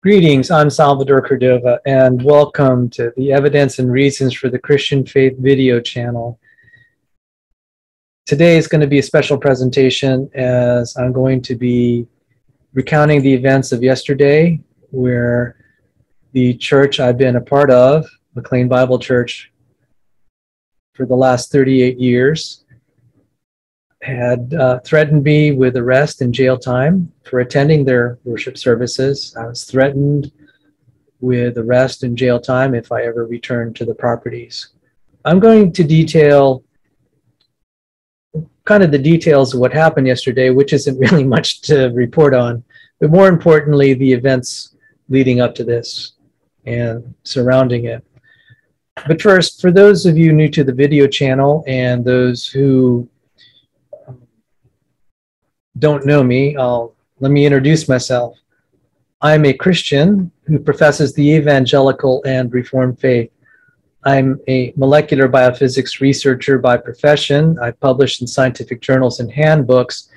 Greetings, I'm Salvador Cordova, and welcome to the Evidence and Reasons for the Christian Faith video channel. Today is going to be a special presentation as I'm going to be recounting the events of yesterday where the church I've been a part of, McLean Bible Church, for the last 38 years, had threatened me with arrest and jail time for attending their worship services. I was threatened with arrest and jail time if I ever returned to the properties. I'm going to detail kind of the details of what happened yesterday, which isn't really much to report on, but more importantly, the events leading up to this and surrounding it. But first, for those of you new to the video channel and those who don't know me, let me introduce myself. I'm a Christian who professes the evangelical and Reformed faith. I'm a molecular biophysics researcher by profession. I published in scientific journals and handbooks.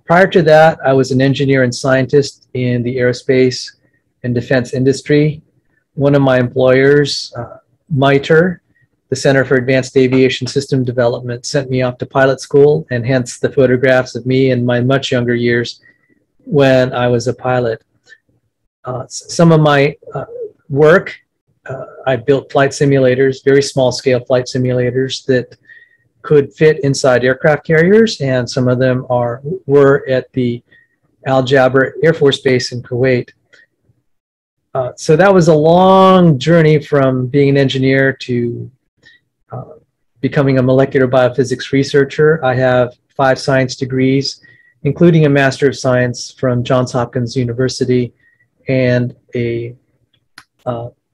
Prior to that, I was an engineer and scientist in the aerospace and defense industry. One of my employers, MITRE, the Center for Advanced Aviation System Development, sent me off to pilot school, and hence the photographs of me in my much younger years when I was a pilot. Some of my work, I built flight simulators, very small scale flight simulators that could fit inside aircraft carriers, and some of them were at the Al Jaber Air Force Base in Kuwait. So that was a long journey from being an engineer to becoming a molecular biophysics researcher. I have 5 science degrees, including a Master of Science from Johns Hopkins University and an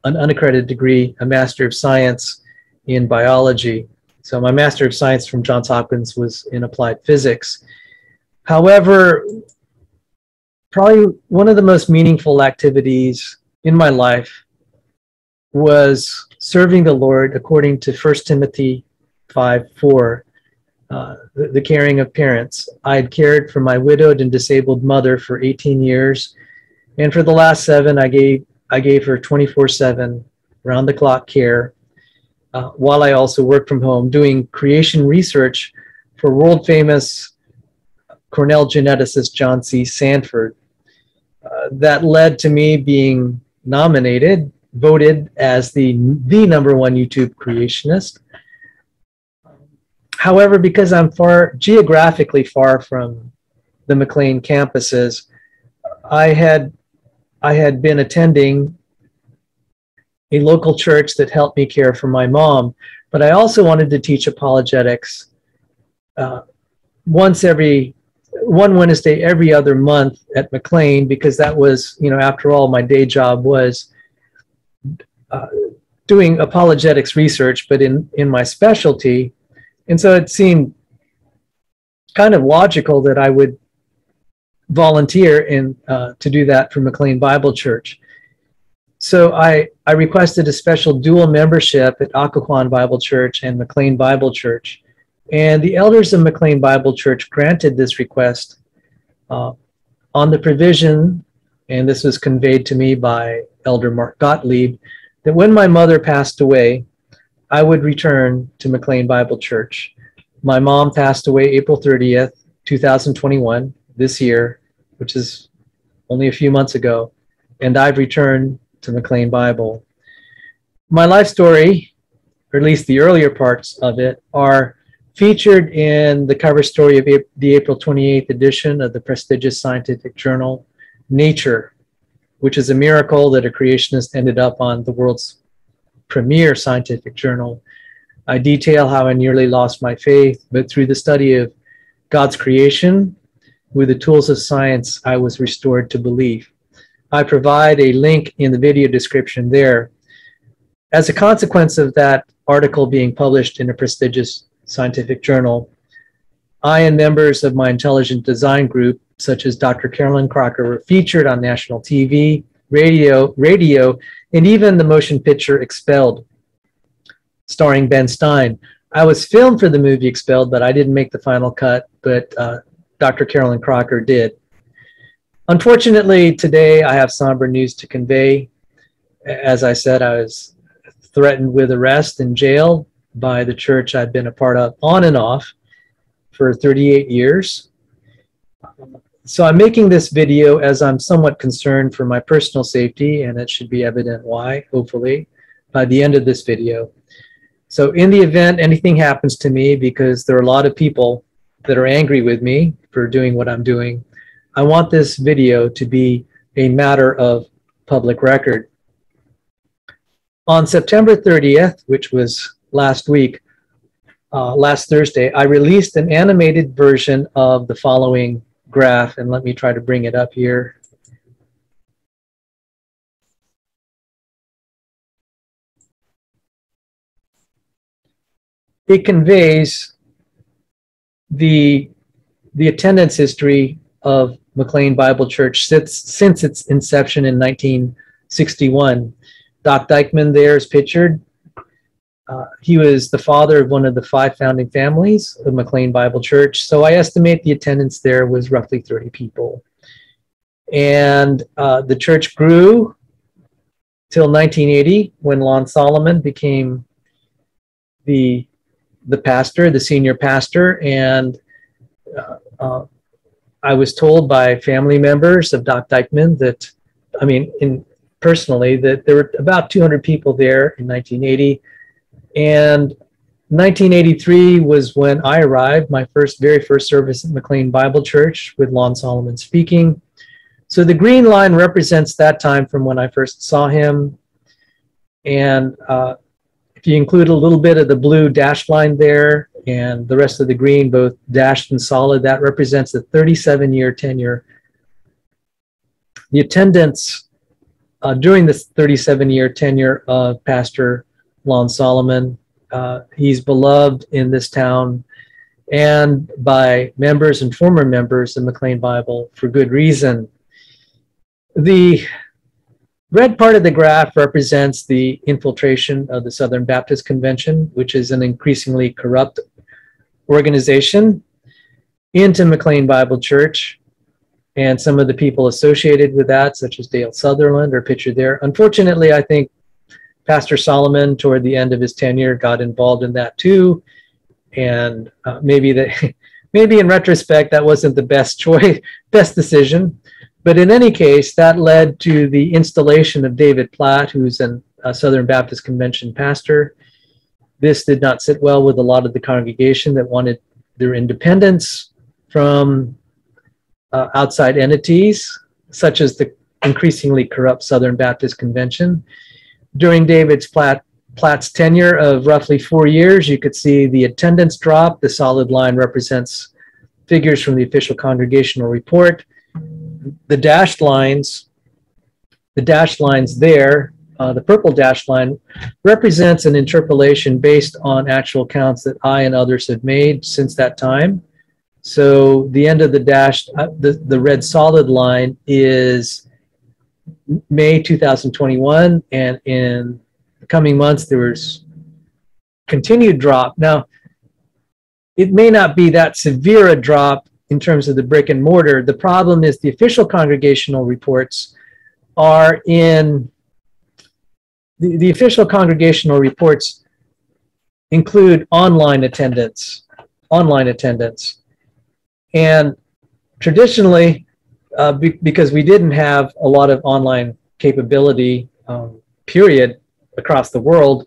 unaccredited degree, a Master of Science in biology. So my Master of Science from Johns Hopkins was in applied physics. However, probably one of the most meaningful activities in my life was serving the Lord according to 1 Timothy 5:4, the caring of parents. I had cared for my widowed and disabled mother for 18 years, and for the last 7, I gave her 24/7 round-the-clock care, while I also worked from home doing creation research for world-famous Cornell geneticist John C. Sanford. That led to me being voted as the #1 YouTube creationist. However, because I'm geographically far from the McLean campuses, I had been attending a local church that helped me care for my mom, but I also wanted to teach apologetics one Wednesday every other month at McLean, because that was, after all, my day job was doing apologetics research, but in my specialty. And so it seemed kind of logical that I would volunteer to do that for McLean Bible Church. So I requested a special dual membership at Occoquan Bible Church and McLean Bible Church. And the elders of McLean Bible Church granted this request on the provision, and this was conveyed to me by Elder Mark Gottlieb, that when my mother passed away, I would return to McLean Bible Church. My mom passed away April 30th, 2021, this year, which is only a few months ago, and I've returned to McLean Bible. My life story, or at least the earlier parts of it, are featured in the cover story of the April 28th edition of the prestigious scientific journal, Nature, which is a miracle that a creationist ended up on the world's premier scientific journal. I detail how I nearly lost my faith, but through the study of God's creation, with the tools of science, I was restored to belief. I provide a link in the video description there. As a consequence of that article being published in a prestigious scientific journal, I and members of my intelligent design group, such as Dr. Carolyn Crocker, were featured on national TV, radio, and even the motion picture Expelled, starring Ben Stein. I was filmed for the movie Expelled, but I didn't make the final cut, but Dr. Carolyn Crocker did. Unfortunately, today I have somber news to convey. As I said, I was threatened with arrest and jail by the church I've been a part of on and off for 38 years. So I'm making this video as I'm somewhat concerned for my personal safety, and it should be evident why, hopefully, by the end of this video. So in the event anything happens to me, because there are a lot of people that are angry with me for doing what I'm doing, I want this video to be a matter of public record. On September 30th, which was last week, last Thursday, I released an animated version of the following graph, and let me try to bring it up here. It conveys the attendance history of McLean Bible Church since its inception in 1961. Doc Dykeman there is pictured. He was the father of one of the 5 founding families of McLean Bible Church. So I estimate the attendance there was roughly 30 people. And the church grew till 1980, when Lon Solomon became the pastor, the senior pastor. And I was told by family members of Doc Dykeman that, personally, that there were about 200 people there in 1980. And 1983 was when I arrived, my very first service at McLean Bible Church with Lon Solomon speaking. So the green line represents that time from when I first saw him. And if you include a little bit of the blue dashed line there and the rest of the green, both dashed and solid, that represents a 37-year tenure. The attendance during this 37-year tenure of Pastor Lon Solomon, he's beloved in this town and by members and former members of McLean Bible for good reason. The red part of the graph represents the infiltration of the Southern Baptist Convention, which is an increasingly corrupt organization, into McLean Bible Church. And some of the people associated with that, such as Dale Sutherland, are pictured there. Unfortunately, I think Pastor Solomon, toward the end of his tenure, got involved in that too. And maybe in retrospect, that wasn't the best decision. But in any case, that led to the installation of David Platt, who's a Southern Baptist Convention pastor. This did not sit well with a lot of the congregation that wanted their independence from outside entities, such as the increasingly corrupt Southern Baptist Convention. During David Platt's tenure of roughly 4 years, you could see the attendance drop. The solid line represents figures from the official congregational report. The dashed lines there, the purple dashed line represents an interpolation based on actual counts that I and others have made since that time. So the end of the dashed, the red solid line is May 2021, and in the coming months there was continued drop. Now, it may not be that severe a drop in terms of the brick and mortar. The problem is the official congregational reports are in the official congregational reports include online attendance. And traditionally, because we didn't have a lot of online capability, period, across the world,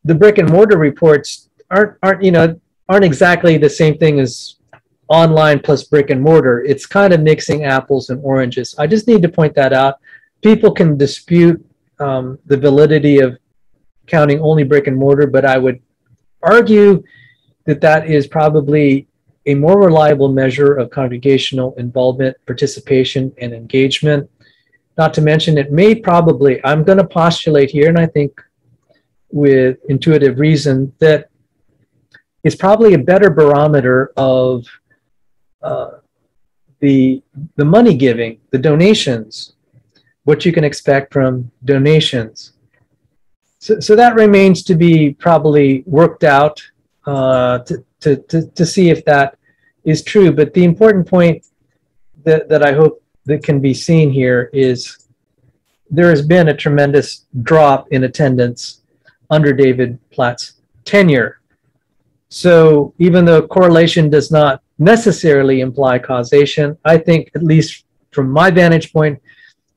the brick and mortar reports aren't exactly the same thing as online plus brick and mortar. It's kind of mixing apples and oranges. I just need to point that out. People can dispute the validity of counting only brick and mortar, but I would argue that that is probably a more reliable measure of congregational involvement, participation, and engagement. Not to mention, it may probably, I'm going to postulate here, and I think with intuitive reason, that it's probably a better barometer of the money giving, the donations, what you can expect from donations. So that remains to be probably worked out to see if that is true. But the important point that I hope that can be seen here is there has been a tremendous drop in attendance under David Platt's tenure. So even though correlation does not necessarily imply causation, I think, at least from my vantage point,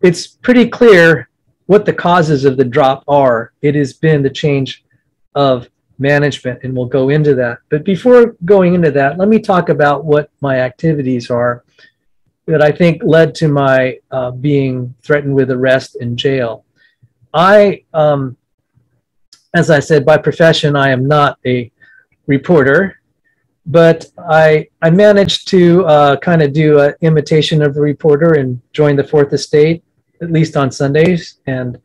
it's pretty clear what the causes of the drop are. It has been the change of management, and we'll go into that. But before going into that, let me talk about what my activities are that I think led to my being threatened with arrest and jail. I, as I said, by profession, I am not a reporter, but I managed to kind of do an imitation of a reporter and join the Fourth Estate, at least on Sundays. And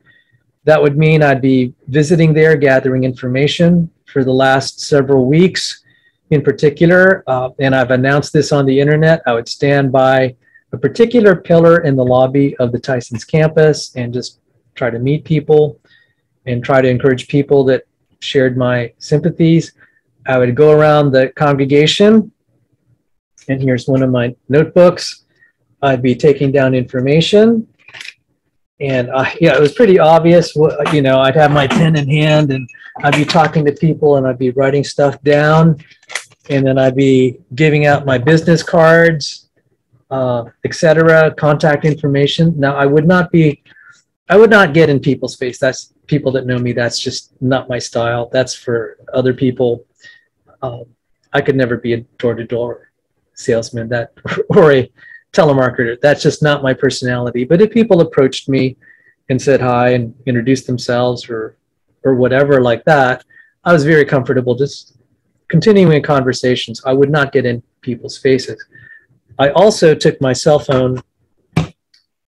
that would mean I'd be visiting there, gathering information for the last several weeks in particular. And I've announced this on the internet. I would stand by a particular pillar in the lobby of the Tyson's campus and just try to meet people and try to encourage people that shared my sympathies. I would go around the congregation, and here's one of my notebooks. I'd be taking down information, and yeah, it was pretty obvious. You know, I'd have my pen in hand, and I'd be talking to people, and I'd be writing stuff down, and then I'd be giving out my business cards, etc., contact information. Now, I would not get in people's face. That's people that know me. That's just not my style. That's for other people. I could never be a door-to-door salesman or a telemarketer. That's just not my personality. But if people approached me and said hi and introduced themselves or whatever like that, I was very comfortable just continuing conversations. I would not get in people's faces. I also took my cell phone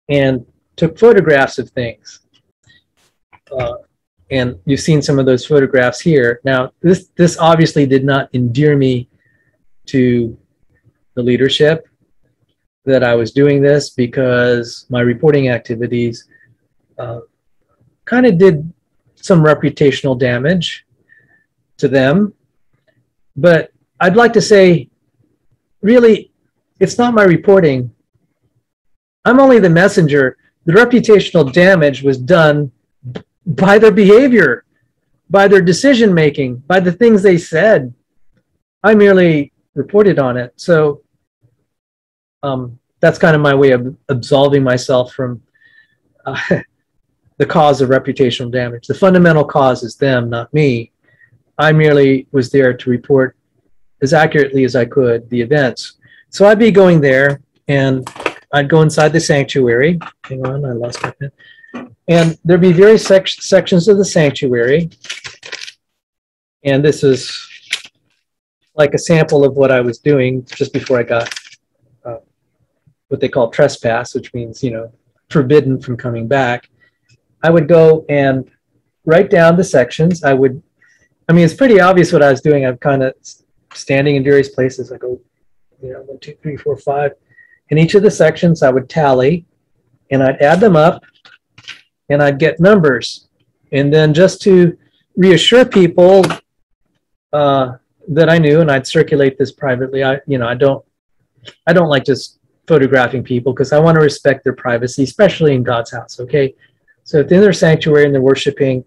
and took photographs of things. And you've seen some of those photographs here. Now, this obviously did not endear me to the leadership that I was doing this, because my reporting activities kind of did some reputational damage to them. But I'd like to say, really, it's not my reporting. I'm only the messenger. The reputational damage was done by their behavior, by their decision-making, by the things they said. I merely reported on it. So that's kind of my way of absolving myself from the cause of reputational damage. The fundamental cause is them, not me. I merely was there to report as accurately as I could the events. So I'd be going there, and I'd go inside the sanctuary. Hang on, I lost my pen. And there'd be various sections of the sanctuary. And this is like a sample of what I was doing just before I got what they call trespassed, which means, you know, forbidden from coming back. I would go and write down the sections. I mean, it's pretty obvious what I was doing. I'm kind of standing in various places. I go, you know, 1, 2, 3, 4, 5. In each of the sections, I would tally, and I'd add them up, and I'd get numbers. And then just to reassure people that I knew, and I'd circulate this privately. I don't like just photographing people, because I want to respect their privacy, especially in God's house. Okay, so if they're in their sanctuary and they're worshiping,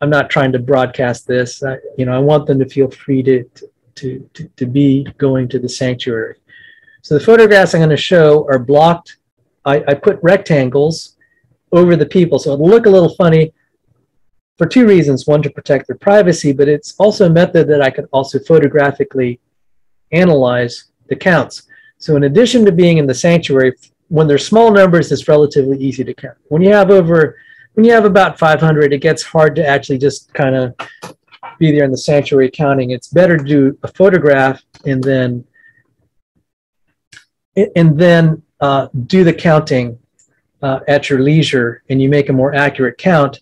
I'm not trying to broadcast this. I want them to feel free to be going to the sanctuary. So the photographs I'm going to show are blocked. I put rectangles over the people, so it'll look a little funny for two reasons. One, to protect their privacy, but it's also a method that I could also photographically analyze the counts. So in addition to being in the sanctuary, when there's small numbers, it's relatively easy to count. When you have about 500, it gets hard to actually just kind of be there in the sanctuary counting. It's better to do a photograph and then do the counting at your leisure, and you make a more accurate count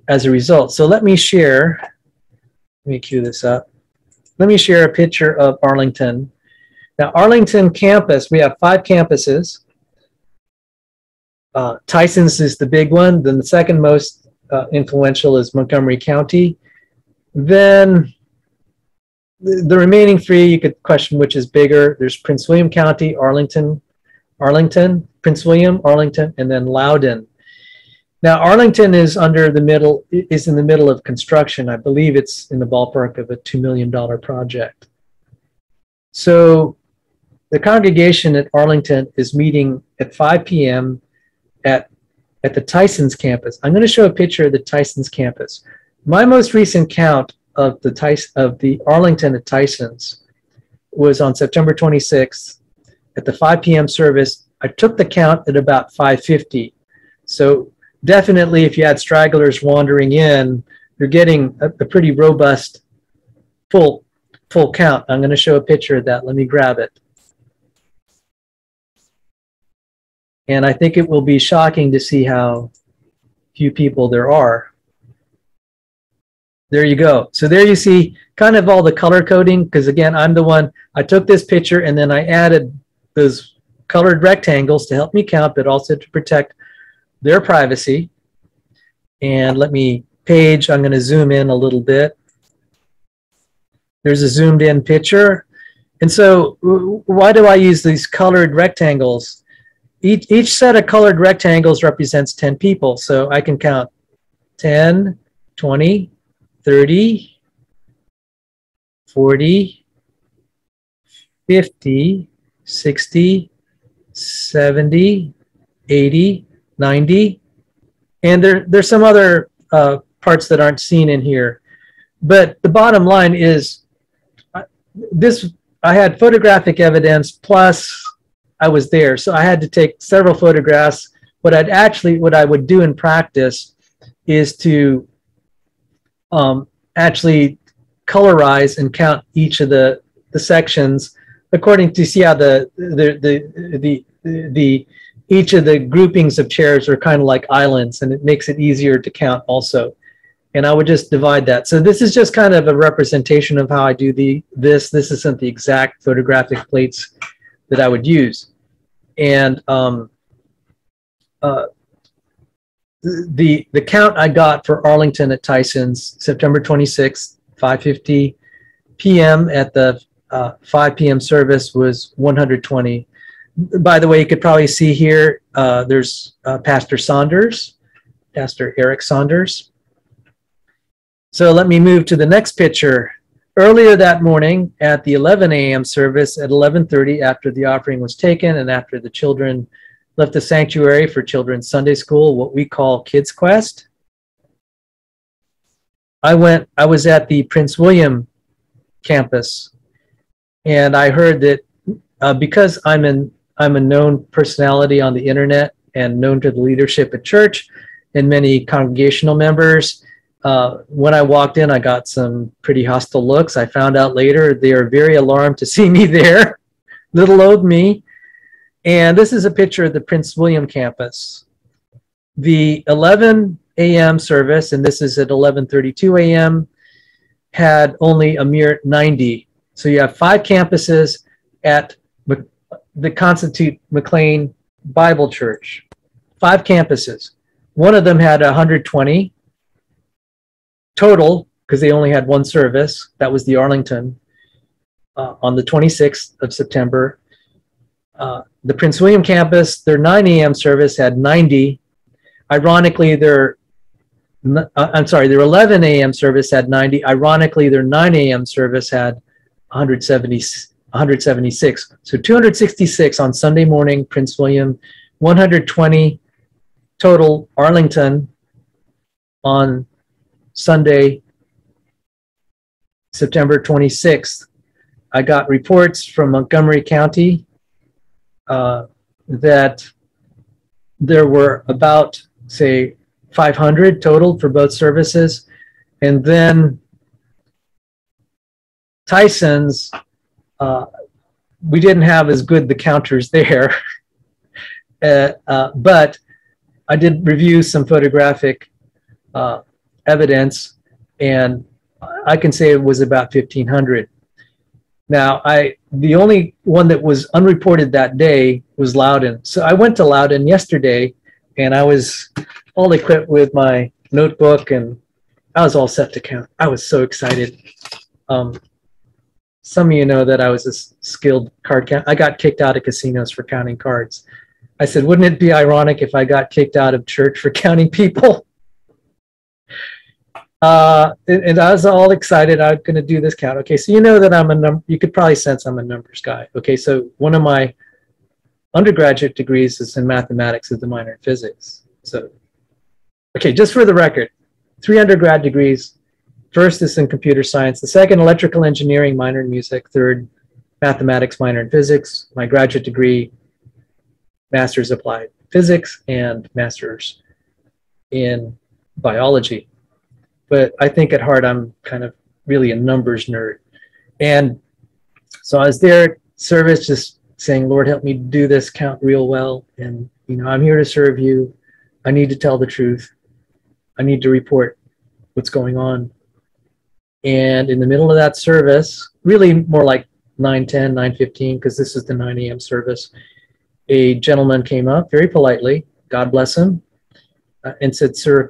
as a result. So let me cue this up. Let me share a picture of Arlington. Now, Arlington campus, we have 5 campuses. Tyson's is the big one. Then the second most influential is Montgomery County. Then the remaining 3, you could question which is bigger. There's Prince William County, Arlington, Arlington, Prince William, Arlington, and then Loudoun. Now, Arlington is in the middle of construction. I believe it's in the ballpark of a $2 million project. So the congregation at Arlington is meeting at 5 p.m. at the Tyson's campus. I'm going to show a picture of the Tyson's campus. My most recent count of the Arlington at Tyson's was on September 26th at the 5 p.m. service. I took the count at about 550. So definitely, if you had stragglers wandering in, you're getting a pretty robust full count. I'm going to show a picture of that. Let me grab it. And I think it will be shocking to see how few people there are. There you go. So there you see kind of all the color coding, because again, I'm the one, I took this picture and then I added those colored rectangles to help me count, but also to protect their privacy. And let me page, I'm going to zoom in a little bit. There's a zoomed in picture. And so why do I use these colored rectangles? Each set of colored rectangles represents 10 people. So I can count 10, 20, 30, 40, 50, 60, 70, 80, 90. And there's some other parts that aren't seen in here. But the bottom line is I had photographic evidence plus I was there. So I had to take several photographs. What I would do in practice is to actually colorize and count each of the sections according to see how each of the groupings of chairs are kind of like islands, and it makes it easier to count also. And I would just divide that. So this is just kind of a representation of how I do this. This isn't the exact photographic plates that I would use. And the count I got for Arlington at Tyson's, September 26th, 5:50 p.m. at the 5 p.m. service was 120. By the way, you could probably see here, there's Pastor Eric Saunders. So let me move to the next picture. Earlier that morning at the 11 a.m. service at 11:30, after the offering was taken and after the children left the sanctuary for Children's Sunday School, what we call Kids Quest, I was at the Prince William campus, and I heard that because I'm a known personality on the internet and known to the leadership at church and many congregational members, when I walked in, I got some pretty hostile looks. I found out later they are very alarmed to see me there, little old me. And this is a picture of the Prince William campus. The 11 a.m. service, and this is at 11:32 a.m., had only a mere 90. So you have 5 campuses that constitute McLean Bible Church. 5 campuses. One of them had 120 total, because they only had one service. That was the Arlington on the 26th of September. The Prince William campus, their 9 a.m. service had 90. Ironically, their 11 a.m. service had 90. Ironically, their 9 a.m. service had 176. So 266 on Sunday morning, Prince William, 120 total Arlington on Sunday, September 26th. I got reports from Montgomery County that there were about, say, 500 total for both services. And then Tyson's, we didn't have as good the counters there, but I did review some photographic evidence, and I can say it was about 1,500. Now, the only one that was unreported that day was Loudoun. So I went to Loudoun yesterday, and I was all equipped with my notebook, and I was all set to count. I was so excited. some of you know that I was a skilled card count. I got kicked out of casinos for counting cards. I said, wouldn't it be ironic if I got kicked out of church for counting people? And I was all excited. I was going to do this count. Okay, so you know that I'm a number. You could probably sense I'm a numbers guy. Okay, so one of my undergraduate degrees is in mathematics with a minor in physics. So, okay, just for the record, 3 undergrad degrees. First is in computer science. The second, electrical engineering, minor in music. Third, mathematics, minor in physics. My graduate degree, master's applied physics and master's in biology. But I think at heart, I'm kind of really a numbers nerd. And so I was there at service just saying, Lord, help me do this count real well. And, you know, I'm here to serve you. I need to tell the truth. I need to report what's going on. And in the middle of that service, really more like 9:10, 9:15, because this is the 9 a.m. service, a gentleman came up very politely, God bless him, and said, sir,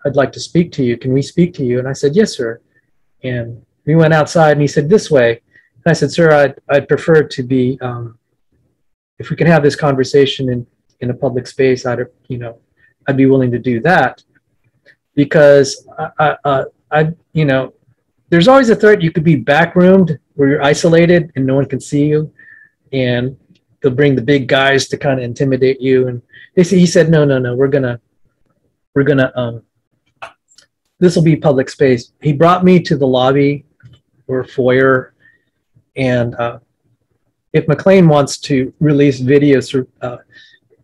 I'd like to speak to you. Can we speak to you? And I said, yes, sir. And we went outside and he said, this way. And I said, sir, I'd prefer to be, if we can have this conversation in a public space, I'd be willing to do that, because you know, there's always a threat you could be backroomed where you're isolated and no one can see you, and they'll bring the big guys to kind of intimidate you. And he said, no, we're gonna this will be public space. He brought me to the lobby or foyer, and if McLean wants to release videos,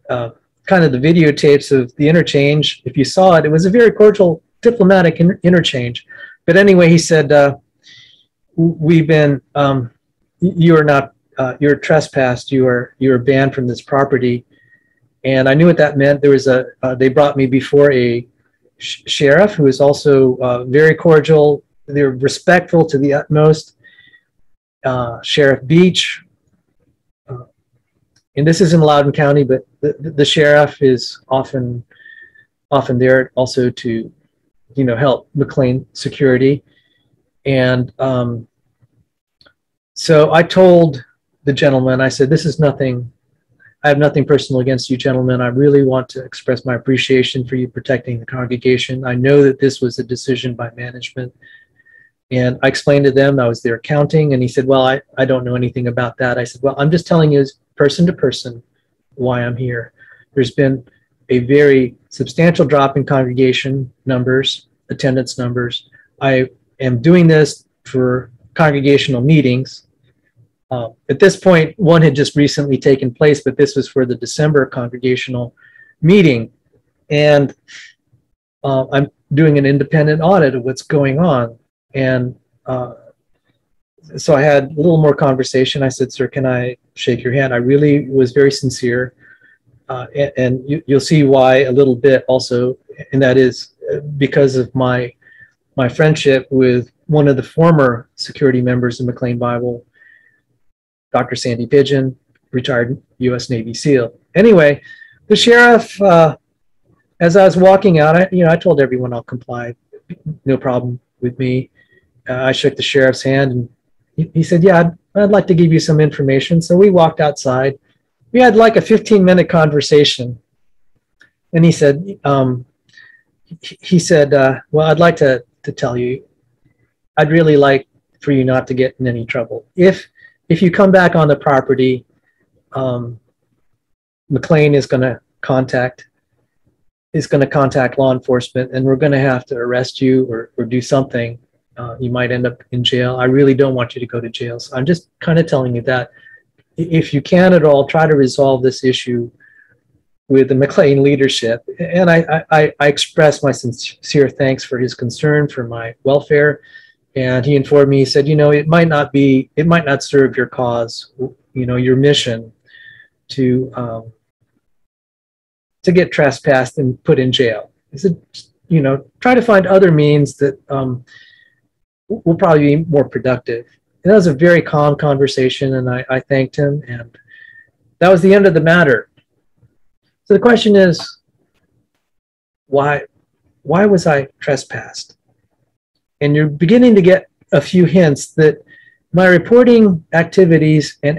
kind of the videotapes of the interchange, if you saw it, it was a very cordial, diplomatic interchange. But anyway, he said, we've been, you're trespassed, you're banned from this property. And I knew what that meant. There was they brought me before a sheriff who was also very cordial. They were respectful to the utmost. Sheriff Beach, and this is in Loudoun County, but the sheriff is often there also to, you know, help McLean security. And so I told the gentleman, I said, this is nothing, I have nothing personal against you gentlemen. I really want to express my appreciation for you protecting the congregation. I know that this was a decision by management. And I explained to them I was there counting, and he said, well, I don't know anything about that. I said, well, I'm just telling you person to person why I'm here. There's been a very substantial drop in congregation numbers, attendance numbers. I am doing this for congregational meetings. At this point, one had just recently taken place, but this was for the December congregational meeting. And I'm doing an independent audit of what's going on. And so I had a little more conversation. I said, sir, can I shake your hand? I really was very sincere. And you'll see why a little bit also, and that is because of my friendship with one of the former security members of McLean Bible, Dr. Sandy Pigeon, retired U.S. Navy SEAL. Anyway, the sheriff, as I was walking out, I told everyone I'll comply, no problem with me. I shook the sheriff's hand, and he said, yeah, I'd like to give you some information. So we walked outside. We had like a 15-minute conversation. And he said, well, I'd like to tell you, I'd really like for you not to get in any trouble. If you come back on the property, McLean is going to contact law enforcement, and we're going to have to arrest you or do something. You might end up in jail. I really don't want you to go to jail. So I'm just kind of telling you that if you can at all, try to resolve this issue with the McLean leadership. And I expressed my sincere thanks for his concern for my welfare. And he informed me, he said, it might not serve your cause, your mission to get trespassed and put in jail. He said, try to find other means that will probably be more productive. And that was a very calm conversation, and I thanked him, and that was the end of the matter. So the question is, why was I trespassed? And you're beginning to get a few hints that My reporting activities and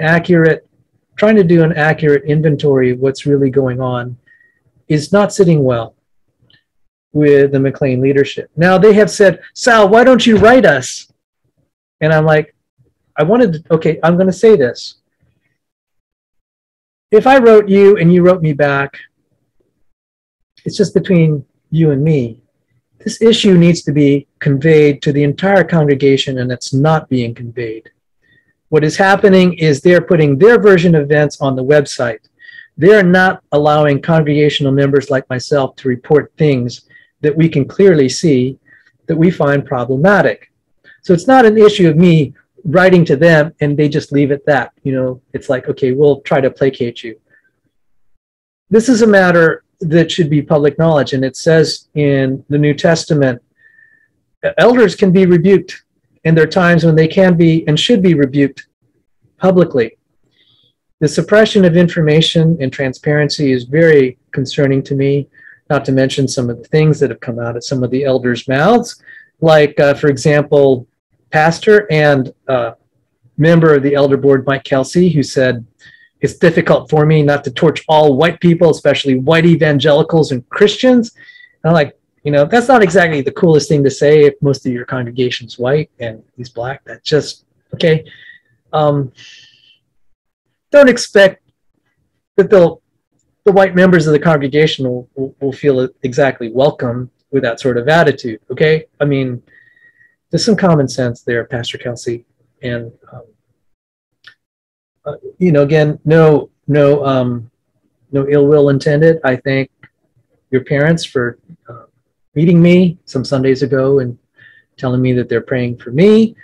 trying to do an accurate inventory of what's really going on is not sitting well with the McLean leadership. Now they have said, Sal, why don't you write us? And I'm like, okay, I'm going to say this. If I wrote you and you wrote me back, it's just between you and me. This issue needs to be conveyed to the entire congregation, and it's not being conveyed. What is happening is they're putting their version of events on the website. They're not allowing congregational members like myself to report things that we can clearly see that we find problematic. So it's not an issue of me writing to them and they just leave it that. You know, it's like, okay, we'll try to placate you. This is a matter that should be public knowledge, and it says in the New Testament, elders can be rebuked, and there are times when they can be and should be rebuked publicly. The suppression of information and transparency is very concerning to me, not to mention some of the things that have come out of some of the elders' mouths, like, for example, pastor and member of the elder board, Mike Kelsey, who said, it's difficult for me not to torch all white people, especially white evangelicals and Christians. And I'm like, you know, that's not exactly the coolest thing to say if most of your congregation's white and he's black. That's just, okay. Don't expect that the white members of the congregation will feel exactly welcome with that sort of attitude, okay? I mean, there's some common sense there, Pastor Kelsey. And, you know, again, no ill will intended. I thank your parents for meeting me some Sundays ago and telling me that they're praying for me.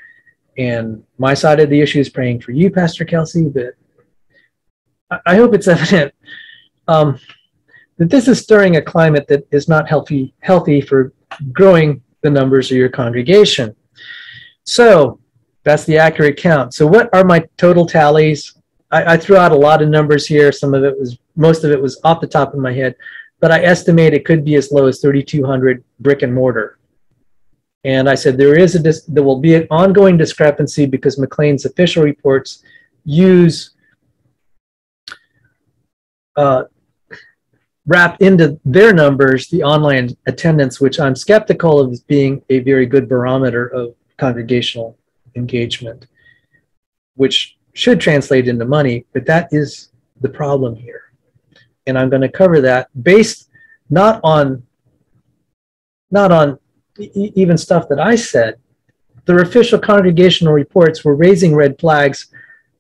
And my side of the issue is praying for you, Pastor Kelsey. But I hope it's evident that this is stirring a climate that is not healthy for growing the numbers of your congregation. So that's the accurate count. So what are my total tallies? I threw out a lot of numbers here. Most of it was off the top of my head, but I estimate it could be as low as 3,200 brick and mortar. And I said there will be an ongoing discrepancy because McLean's official reports use wrapped into their numbers the online attendance, which I'm skeptical of as being a very good barometer of congregational engagement, which should translate into money, but that is the problem here. And I'm going to cover that based not on even stuff that I said. Their official congregational reports were raising red flags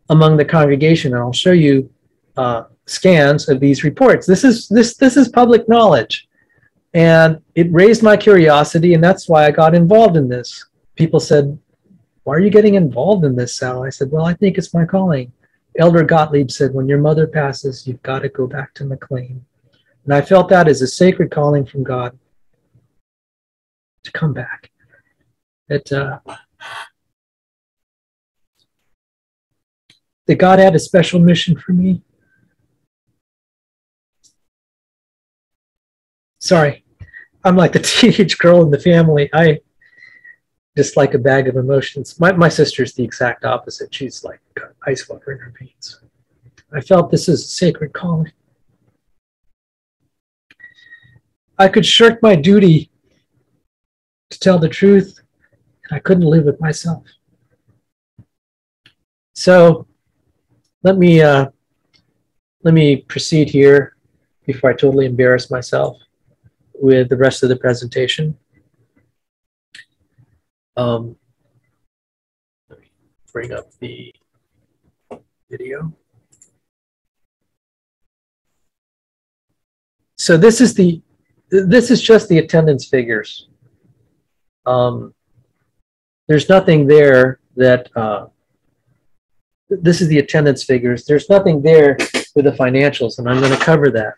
among the congregation, and I'll show you scans of these reports. This is public knowledge, and it raised my curiosity, and that's why I got involved in this. People said, why are you getting involved in this, Sal? I said, well, I think it's my calling. Elder Gottlieb said, when your mother passes, you've got to go back to McLean. And I felt that as a sacred calling from God to come back. That God had a special mission for me. Sorry, I'm like the teenage girl in the family. I just like a bag of emotions. My sister's the exact opposite. She's like ice water in her veins. I felt this is a sacred calling. I could shirk my duty to tell the truth, and I couldn't live with myself. So let me proceed here before I totally embarrass myself with the rest of the presentation. Let me bring up the video. So this is just the attendance figures. There's nothing there that this is the attendance figures. There's nothing there with the financials, and I'm going to cover that.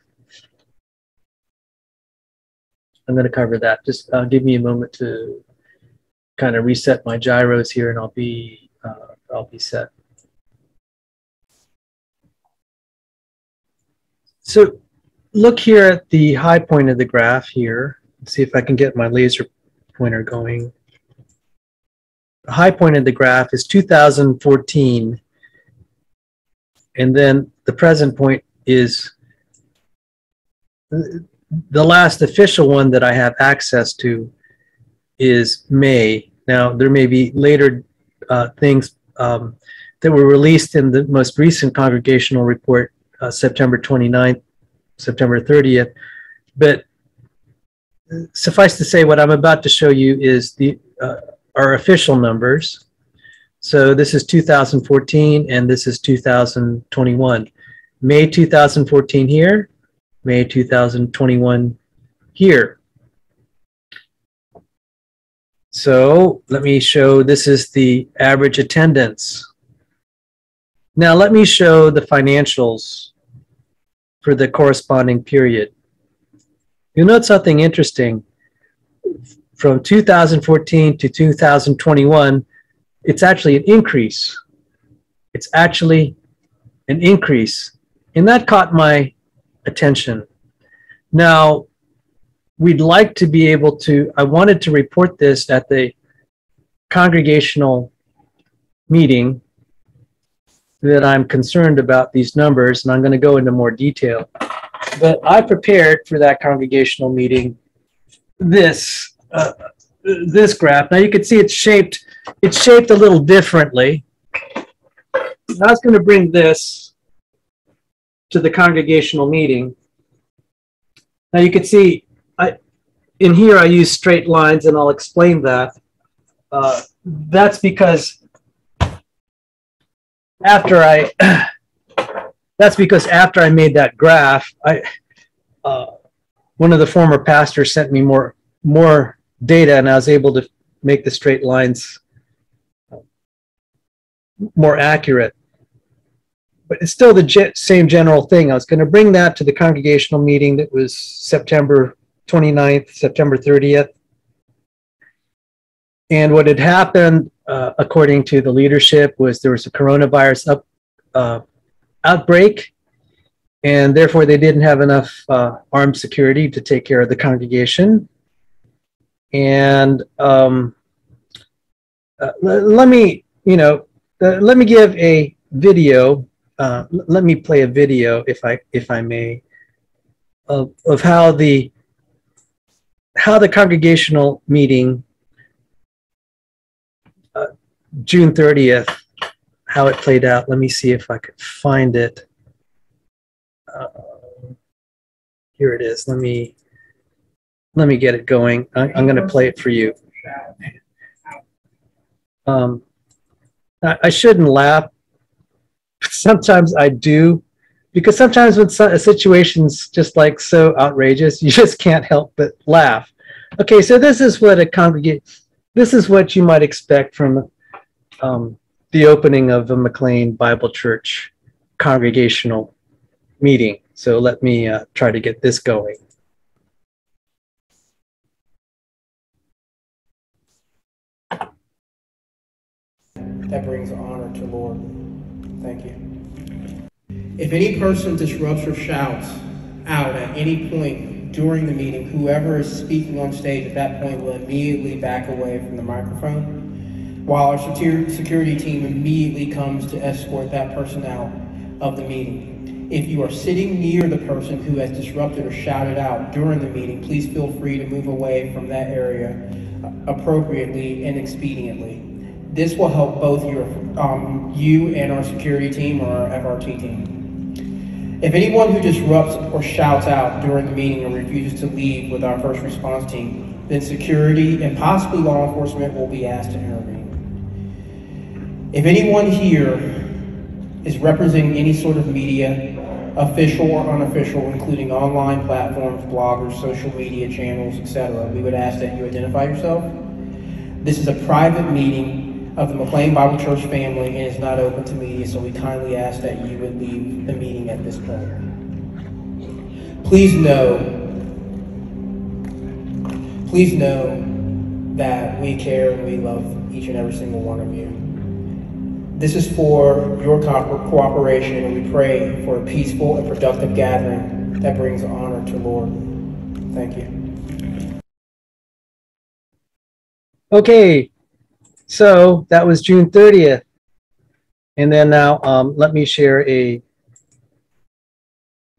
Just give me a moment to kind of reset my gyros here, and I'll be set. So look here at the high point of the graph here. Let's see if I can get my laser pointer going. high point of the graph is 2014. And then the present point is the last official one that I have access to is May. Now, there may be later things that were released in the most recent congregational report, September 29th, September 30th. But suffice to say, what I'm about to show you is our official numbers. So this is 2014 and this is 2021. May 2014 here, May 2021 here. So let me show, this is the average attendance. Now let me show the financials for the corresponding period. You'll note something interesting. From 2014 to 2021, it's actually an increase. It's actually an increase. And that caught my attention. Now, we'd like to be able to, I wanted to report this at the congregational meeting that I'm concerned about these numbers, and I'm going to go into more detail. But I prepared for that congregational meeting this graph. Now you can see it's shaped a little differently. I was going to bring this to the congregational meeting. Now you can see in here I use straight lines, and I'll explain that. That's because after I made that graph, one of the former pastors sent me more data, and I was able to make the straight lines more accurate. But it's still the same general thing. I was going to bring that to the congregational meeting that was September 29th, September 30th. And what had happened, according to the leadership, was there was a coronavirus outbreak, and therefore they didn't have enough armed security to take care of the congregation. And let me give a video. Let me play a video, if I may, of how the congregational meeting, June 30th, how it played out. Let me see if I could find it. Here it is. Let me get it going. I'm going to play it for you. I shouldn't laugh. Sometimes I do, because sometimes when a situation's just like so outrageous, you just can't help but laugh. Okay, so this is what this is what you might expect from the opening of the McLean Bible Church congregational meeting. So let me try to get this going. That brings honor to Lord. Thank you. If any person disrupts or shouts out at any point during the meeting, whoever is speaking on stage at that point will immediately back away from the microphone, while our security team immediately comes to escort that person out of the meeting. If you are sitting near the person who has disrupted or shouted out during the meeting, please feel free to move away from that area appropriately and expediently. This will help both you and our security team or our FRT team. If anyone who disrupts or shouts out during the meeting and refuses to leave with our first response team, then security and possibly law enforcement will be asked to intervene. If anyone here is representing any sort of media, official or unofficial, including online platforms, bloggers, social media channels, etc., we would ask that you identify yourself. This is a private meeting of the McLean Bible Church family and is not open to media, so we kindly ask that you would leave the meeting at this point. Please know that we care and we love each and every single one of you. This is for your cooperation, and we pray for a peaceful and productive gathering that brings honor to Lord. Thank you. Okay. So that was June 30th. And then now let me share a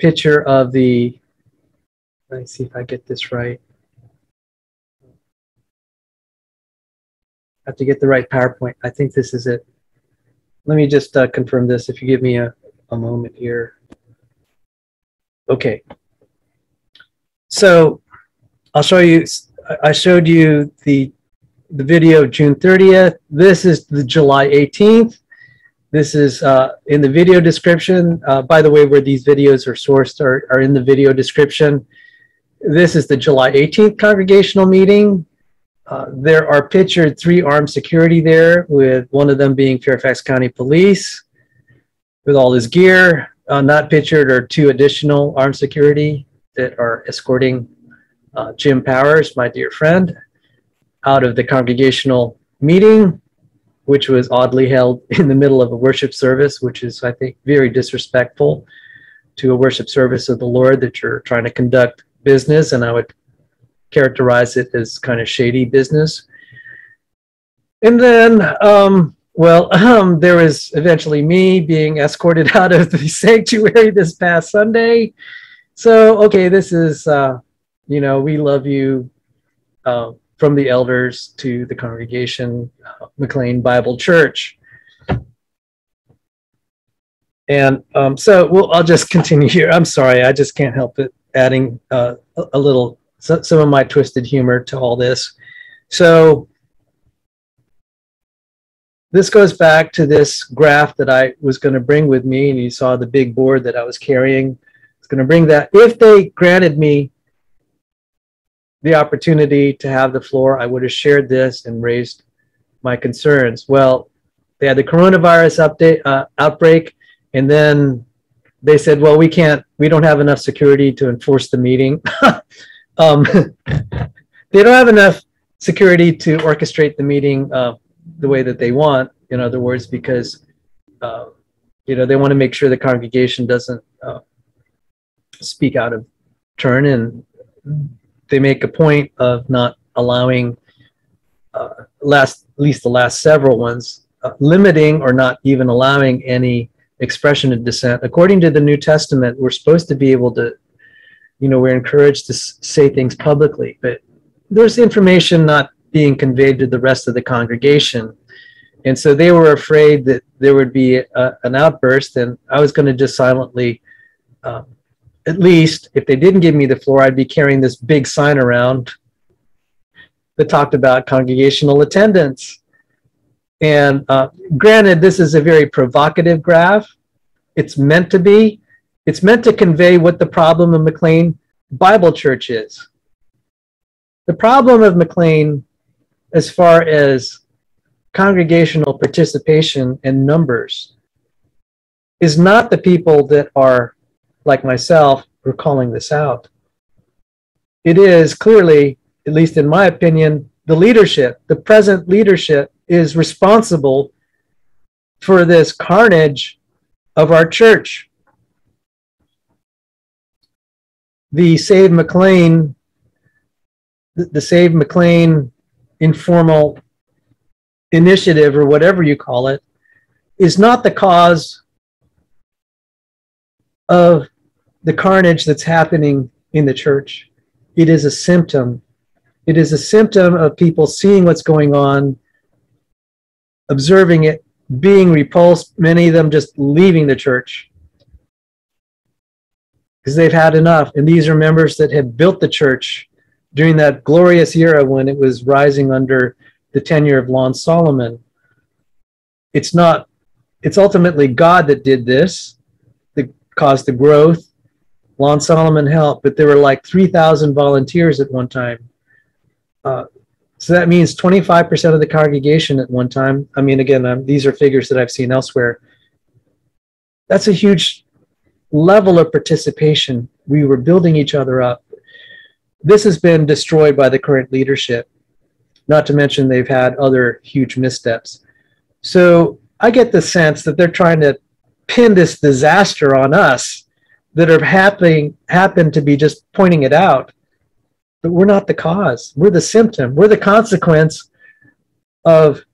picture of the, let me see if I get this right. I have to get the right PowerPoint. I think this is it. Let me just confirm this if you give me a moment here. Okay. So I'll show you, I showed you the video June 30th. This is the July 18th. This is in the video description. By the way, where these videos are sourced are in the video description. This is the July 18th congregational meeting. There are pictured 3 armed security there, with one of them being Fairfax County Police with all his gear. Not pictured are 2 additional armed security that are escorting Jim Powers, my dear friend, out of the congregational meeting, which was oddly held in the middle of a worship service, which is, I think, very disrespectful to a worship service of the Lord that you're trying to conduct business, and I would characterize it as kind of shady business. And then, there was eventually me being escorted out of the sanctuary this past Sunday. So, okay, this is, we love you, from the elders to the congregation, McLean Bible Church. And I'll just continue here. I'm sorry, I just can't help it, adding a little, some of my twisted humor to all this. So this goes back to this graph that I was going to bring with me, and you saw the big board that I was carrying. I was going to bring that. If they granted me the opportunity to have the floor, I would have shared this and raised my concerns. Well, they had the coronavirus outbreak, and then they said, well, we don't have enough security to enforce the meeting. They don't have enough security to orchestrate the meeting the way that they want, in other words, because they want to make sure the congregation doesn't speak out of turn, and they make a point of not allowing, at least the last several ones, limiting or not even allowing any expression of dissent. According to the New Testament, we're supposed to be able to, we're encouraged to say things publicly, but there's information not being conveyed to the rest of the congregation. And so they were afraid that there would be an outburst, and I was going to just silently, at least if they didn't give me the floor, I'd be carrying this big sign around that talked about congregational attendance. And granted, this is a very provocative graph. It's meant to be. It's meant to convey what the problem of McLean Bible Church is. The problem of McLean, as far as congregational participation and numbers, is not the people that are like myself who are calling this out. It is clearly, at least in my opinion, the leadership. The present leadership is responsible for this carnage of our church. The Save McLean informal initiative, or whatever you call it, is not the cause of the carnage that's happening in the church. It is a symptom. It is a symptom of people seeing what's going on, observing it, being repulsed, many of them just leaving the church because they've had enough. And these are members that have built the church during that glorious era when it was rising under the tenure of Lon Solomon. It's ultimately God that did this, that caused the growth. Lon Solomon helped, but there were like 3,000 volunteers at one time. So that means 25% of the congregation at one time. I mean, again, these are figures that I've seen elsewhere. That's a huge level of participation. We were building each other up. This has been destroyed by the current leadership, not to mention they've had other huge missteps. So I get the sense that they're trying to pin this disaster on us that are happen to be just pointing it out. But we're not the cause. We're the symptom. We're the consequence of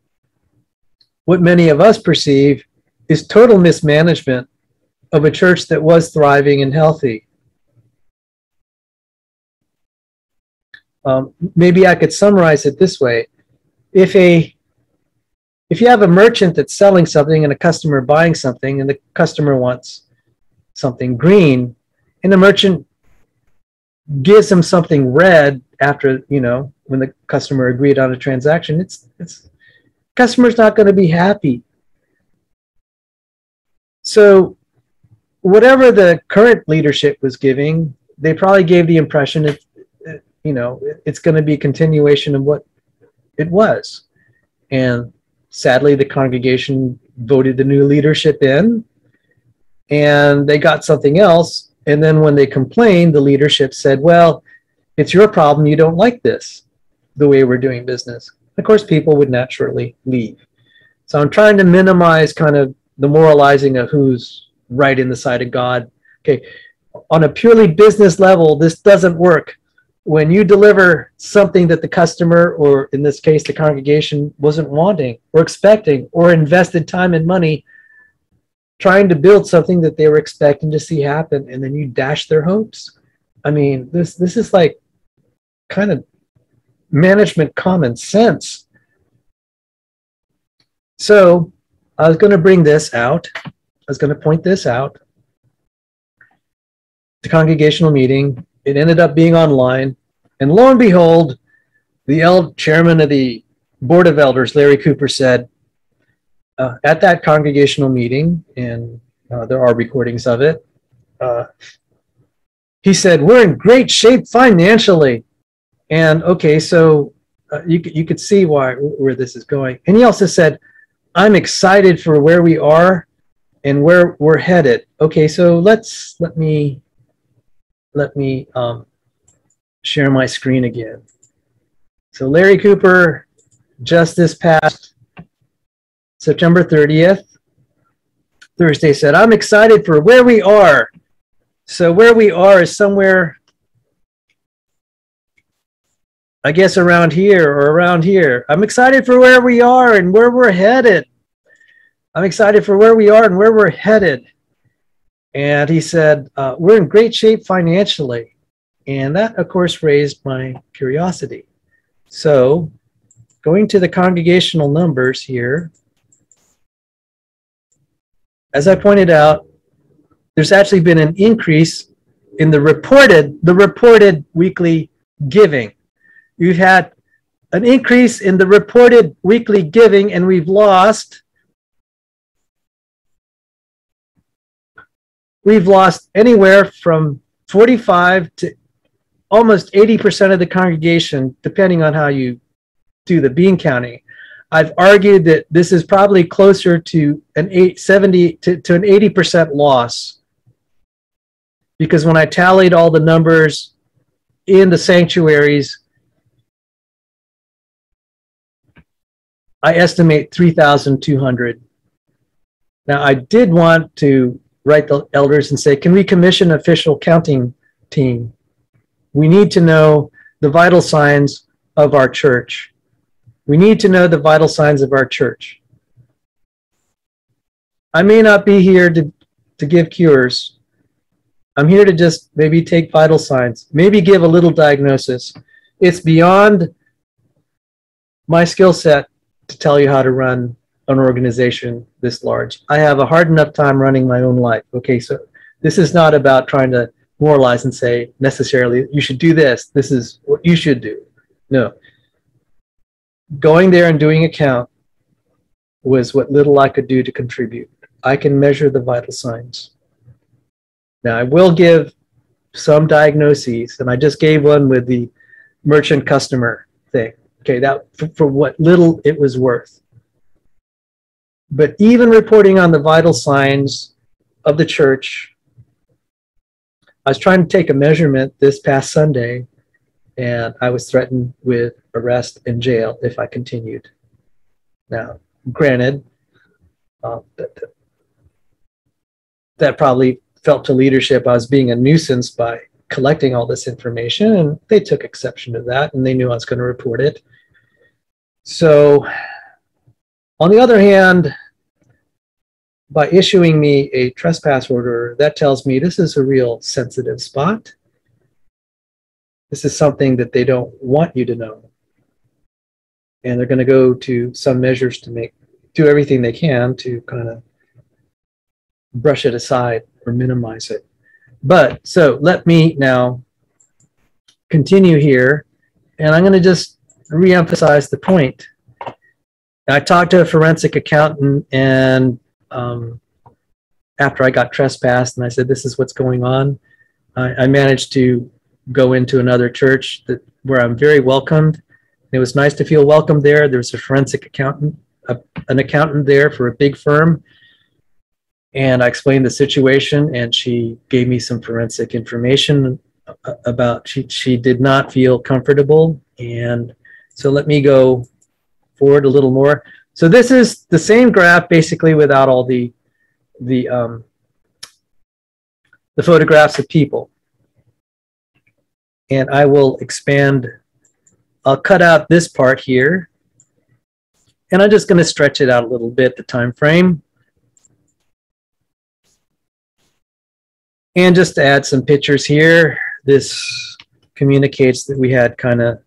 what many of us perceive is total mismanagement of a church that was thriving and healthy. Maybe I could summarize it this way. If you have a merchant that's selling something and a customer buying something, and the customer wants something green, and the merchant gives them something red after, when the customer agreed on a transaction, customer's not going to be happy. So whatever the current leadership was giving, they probably gave the impression that, it's going to be a continuation of what it was. And sadly, the congregation voted the new leadership in, and they got something else. And then when they complained, the leadership said, well, it's your problem. You don't like this, the way we're doing business. Of course, people would naturally leave. So I'm trying to minimize kind of the moralizing of who's right in the sight of God. Okay, on a purely business level, this doesn't work. When you deliver something that the customer, or in this case, the congregation, wasn't wanting or expecting, or invested time and money trying to build something that they were expecting to see happen, and then you dash their hopes. I mean, this is like kind of management common sense. So I was going to bring this out. I was going to point this out. The congregational meeting, it ended up being online. And lo and behold, the chairman of the board of elders, Larry Cooper, said at that congregational meeting, and there are recordings of it, he said, we're in great shape financially. And okay, so you could see where this is going. And he also said, I'm excited for where we are and where we're headed. Okay, so let me share my screen again. So Larry Cooper, just this past September 30th, Thursday, said, I'm excited for where we are. So where we are is somewhere, I guess, around here or around here. I'm excited for where we are and where we're headed. I'm excited for where we are and where we're headed. And he said, we're in great shape financially. And that, of course, raised my curiosity. So going to the congregational numbers here, as I pointed out, there's actually been an increase in the reported weekly giving. We've had an increase in the reported weekly giving, and we've lost anywhere from 45 to almost 80% of the congregation, depending on how you do the bean counting. I've argued that this is probably closer to an 80% loss, because when I tallied all the numbers in the sanctuaries, I estimate 3,200. Now, I did want to write the elders and say, can we commission an official counting team? We need to know the vital signs of our church. We need to know the vital signs of our church. I may not be here to give cures. I'm here to just maybe take vital signs, maybe give a little diagnosis. It's beyond my skill set to tell you how to run an organization this large. I have a hard enough time running my own life. Okay, so this is not about trying to moralize and say necessarily you should do this. This is what you should do. No. Going there and doing a count was what little I could do to contribute. I can measure the vital signs. Now, I will give some diagnoses, and I just gave one with the merchant customer thing. Okay, that for what little it was worth. But even reporting on the vital signs of the church, I was trying to take a measurement this past Sunday, and I was threatened with arrest and jail if I continued. Now, granted, that probably felt to leadership I was being a nuisance by collecting all this information, and they took exception to that, and they knew I was going to report it. So On the other hand, by issuing me a trespass order, that tells me this is a real sensitive spot. This is something that they don't want you to know. And they're going to go to some measures to do everything they can to kind of brush it aside or minimize it. But so let me now continue here, and I'm going to just reemphasize the point. I talked to a forensic accountant, and after I got trespassed, and I said, this is what's going on. I managed to go into another church where I'm very welcomed. It was nice to feel welcomed there. There was a forensic accountant, an accountant there for a big firm. And I explained the situation, and she gave me some forensic information about she did not feel comfortable. And so let me go forward a little more. So this is the same graph basically without all the photographs of people. And I will expand. I'll cut out this part here, and I'm just going to stretch it out a little bit, the time frame. And just to add some pictures here, this communicates that we had kind of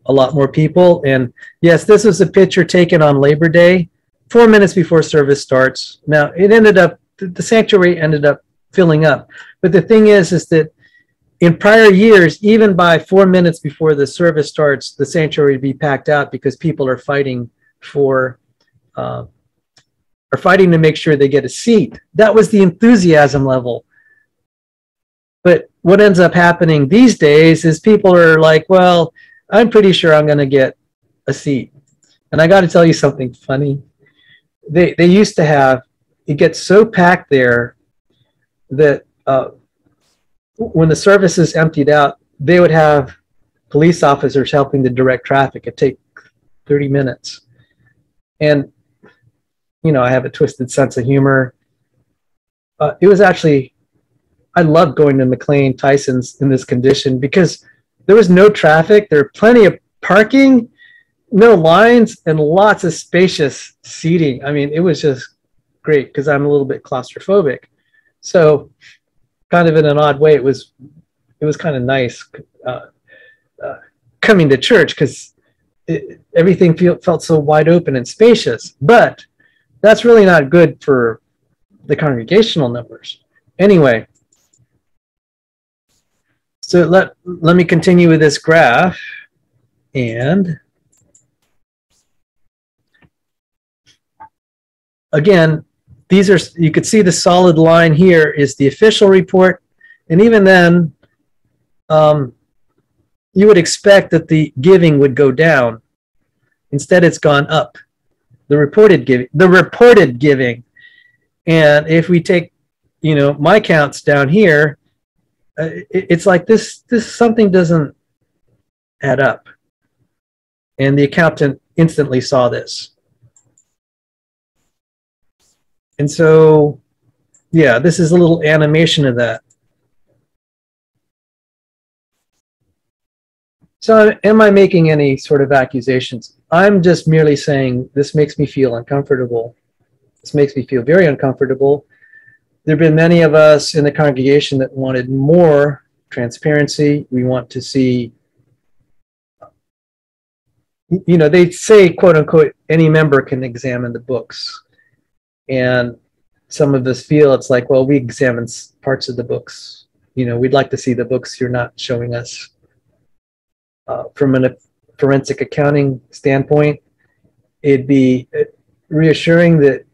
a lot more people. And yes, this was a picture taken on Labor Day, 4 minutes before service starts. Now, it ended up, the sanctuary ended up filling up. But the thing is that in prior years, even by 4 minutes before the service starts, the sanctuary would be packed out because people are fighting to make sure they get a seat. That was the enthusiasm level. But what ends up happening these days is people are like, well, I'm pretty sure I'm going to get a seat. And I got to tell you something funny. They used to have, it gets so packed there that when the services emptied out, they would have police officers helping to direct traffic. It'd take 30 minutes. And, you know, I have a twisted sense of humor. It was actually, I loved going to McLean Tyson's in this condition because there was no traffic. There were plenty of parking, no lines, and lots of spacious seating. I mean, it was just great because I'm a little bit claustrophobic. So kind of in an odd way, it was kind of nice coming to church because everything felt so wide open and spacious. But that's really not good for the congregational numbers. Anyway, so let me continue with this graph. And again, these are, you could see the solid line here is the official report. And even then, you would expect that the giving would go down. Instead, it's gone up. The reported giving. And if we take, you know, my counts down here, it's like this something doesn't add up. And the accountant instantly saw this. And so, yeah, this is a little animation of that. So am I making any sort of accusations? I'm just merely saying this makes me feel uncomfortable. This makes me feel very uncomfortable. There have been many of us in the congregation that wanted more transparency. We want to see, you know, they say, quote unquote, any member can examine the books. And some of us feel it's like, well, we examine parts of the books. You know, we'd like to see the books you're not showing us. From a forensic accounting standpoint, it'd be reassuring that,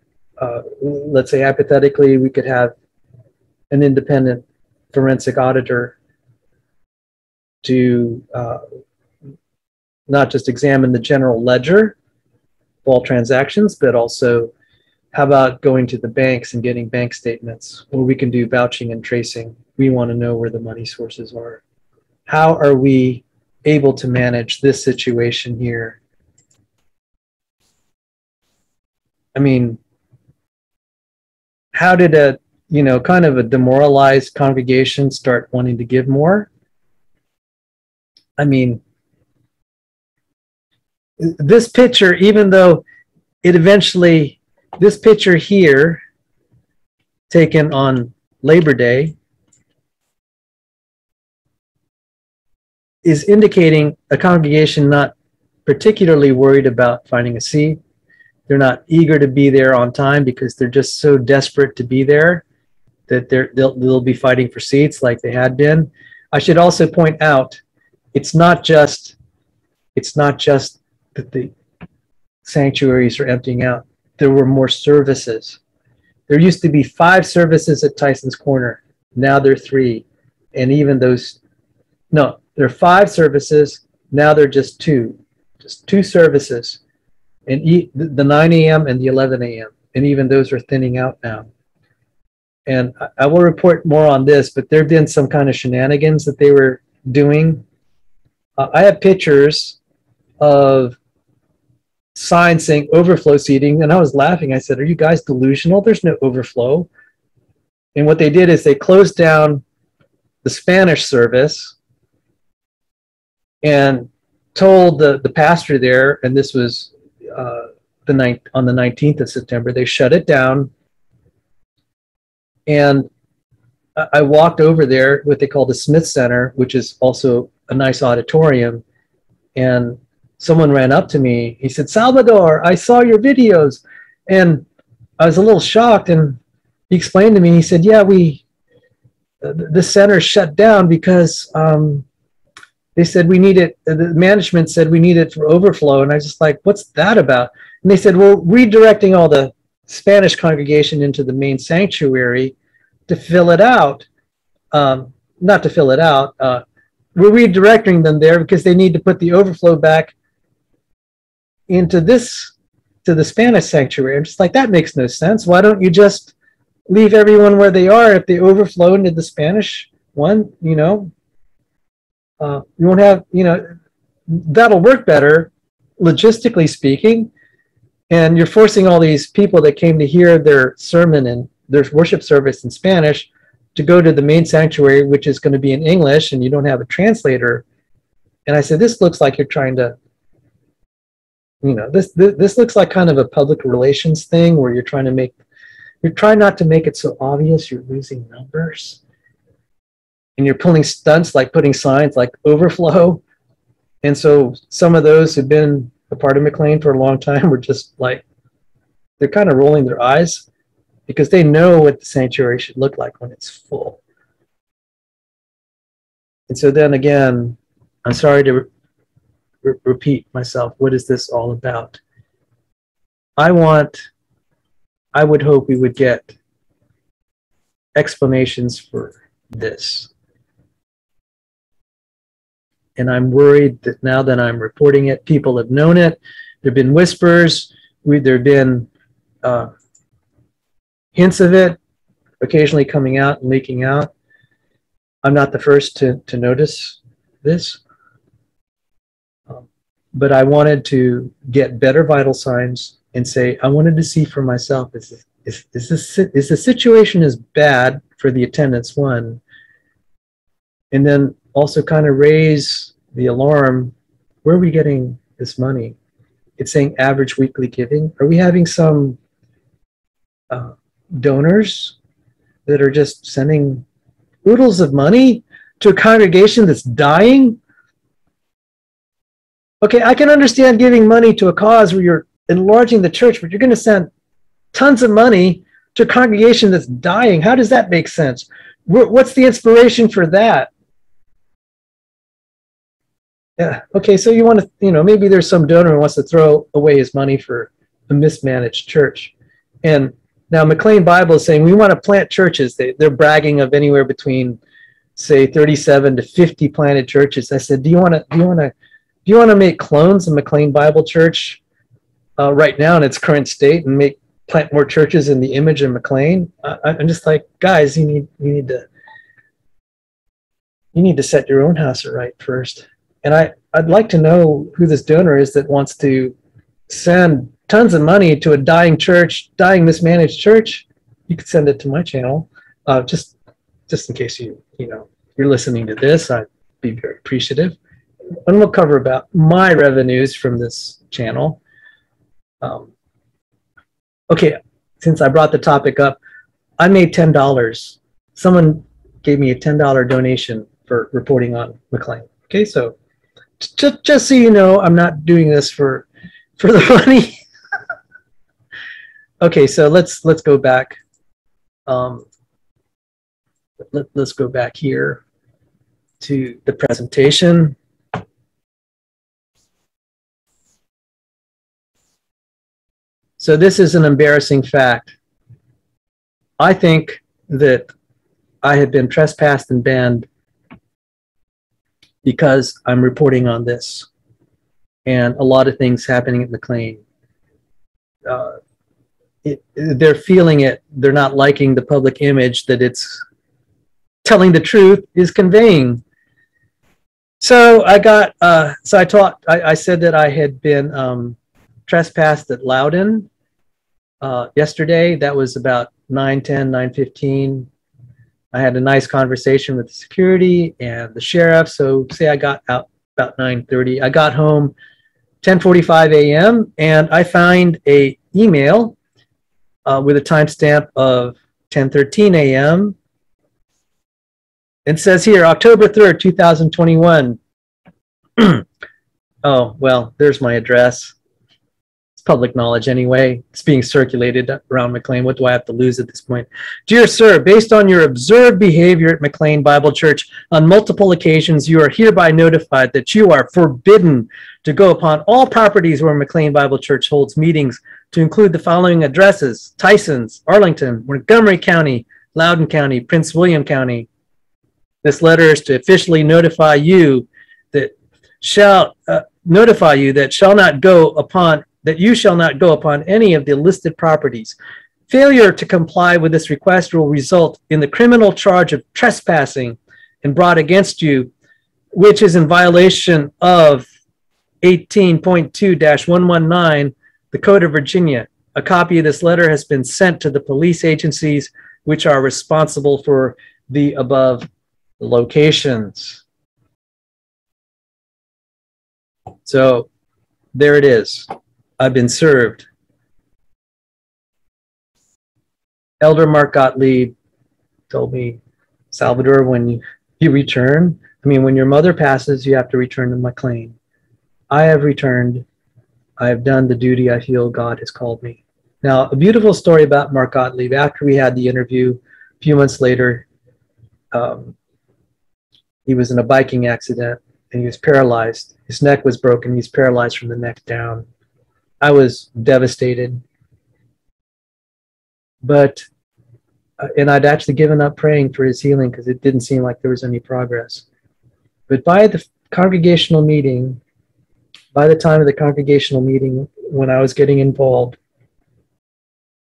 let's say hypothetically, we could have an independent forensic auditor to not just examine the general ledger of all transactions, but also how about going to the banks and getting bank statements where we can do vouching and tracing. We want to know where the money sources are. How are we able to manage this situation here? I mean, how did a, you know, kind of a demoralized congregation start wanting to give more? I mean, this picture, even though it eventually, this picture here, taken on Labor Day, is indicating a congregation not particularly worried about finding a seat. They're not eager to be there on time because they're just so desperate to be there that they'll be fighting for seats like they had been. I should also point out, it's not just that the sanctuaries are emptying out. There were more services. There used to be 5 services at Tyson's Corner. Now there are 3. And even those, no, there are 5 services. Now they're just 2 services. And the 9 a.m. and the 11 a.m. And even those are thinning out now. And I will report more on this, but there have been some kind of shenanigans that they were doing. I have pictures of signs saying overflow seating, and I was laughing. I said, are you guys delusional? There's no overflow. And what they did is they closed down the Spanish service and told the pastor there, and this was on the 19th of September, they shut it down. And I walked over there, what they call the Smith Center, which is also a nice auditorium. And someone ran up to me. He said, Salvador, I saw your videos. And I was a little shocked. And he explained to me, he said, yeah, the center shut down because they said we need it. The management said we need it for overflow. And I was just like, what's that about? And they said, well, redirecting all the Spanish congregation into the main sanctuary to fill it out. Not to fill it out. We're redirecting them there because they need to put the overflow back into to the Spanish sanctuary. I'm just like, that makes no sense. Why don't you just leave everyone where they are if they overflow into the Spanish one? You won't have, that'll work better, logistically speaking. And you're forcing all these people that came to hear their sermon and their worship service in Spanish to go to the main sanctuary, which is going to be in English, and you don't have a translator. And I said, this looks like you're trying to, this looks like kind of a public relations thing where you're trying not to make it so obvious you're losing numbers. And you're pulling stunts like putting signs like overflow. And so some of those who've been a part of McLean for a long time were just like, they're kind of rolling their eyes because they know what the sanctuary should look like when it's full. And so then again, I'm sorry to repeat myself. What is this all about? I would hope we would get explanations for this. And I'm worried that now that I'm reporting it, people have known it. There have been whispers. There have been hints of it occasionally coming out and leaking out. I'm not the first to notice this. But I wanted to get better vital signs and say, I wanted to see for myself, is the situation as bad for the attendance, one, and then also kind of raise the alarm, where are we getting this money? It's saying average weekly giving. Are we having some donors that are just sending oodles of money to a congregation that's dying? Okay, I can understand giving money to a cause where you're enlarging the church, but you're going to send tons of money to a congregation that's dying. How does that make sense? What's the inspiration for that? Yeah, okay, so you want to, maybe there's some donor who wants to throw away his money for a mismanaged church. And now McLean Bible is saying we want to plant churches. They're bragging of anywhere between, say, 37 to 50 planted churches. I said, do you want to make clones of McLean Bible Church right now in its current state and plant more churches in the image of McLean? I'm just like, guys, you need to set your own house right first. And I'd like to know who this donor is that wants to send tons of money to a dying church, dying mismanaged church. You could send it to my channel, just in case you're listening to this. I'd be very appreciative. And we'll cover about my revenues from this channel. Okay, since I brought the topic up, I made $10. Someone gave me a $10 donation for reporting on McLean. Okay, so just so you know, I'm not doing this for the money. Okay, so let's go back. Let's go back here to the presentation. So this is an embarrassing fact. I think that I have been trespassed and banned because I'm reporting on this and a lot of things happening at McLean. They're feeling it. They're not liking the public image that it's telling the truth is conveying. So I said that I had been trespassed at Loudon yesterday. That was about 9:10, 9:15. I had a nice conversation with the security and the sheriff. So say I got out about 9:30. I got home 10:45 a.m. and I find a email with a timestamp of 10:13 a.m. It says here, October 3rd, 2021. Oh, well, there's my address. It's public knowledge anyway. It's being circulated around McLean. What do I have to lose at this point? Dear sir, based on your observed behavior at McLean Bible Church on multiple occasions, you are hereby notified that you are forbidden to go upon all properties where McLean Bible Church holds meetings, to include the following addresses: Tysons, Arlington, Montgomery County, Loudoun County, Prince William County. This letter is to officially notify you that you shall not go upon any of the listed properties. Failure to comply with this request will result in the criminal charge of trespassing and brought against you, which is in violation of 18.2-119, the Code of Virginia. A copy of this letter has been sent to the police agencies which are responsible for the above locations. So there it is. I've been served. Elder Mark Gottlieb told me, Salvador, when you return, when your mother passes, you have to return to McLean. I have returned. I have done the duty I feel God has called me. Now, a beautiful story about Mark Gottlieb. After we had the interview, a few months later, he was in a biking accident and he was paralyzed. His neck was broken. He's paralyzed from the neck down. I was devastated. And I'd actually given up praying for his healing because it didn't seem like there was any progress. But by the congregational meeting, by the time of the congregational meeting, when I was getting involved,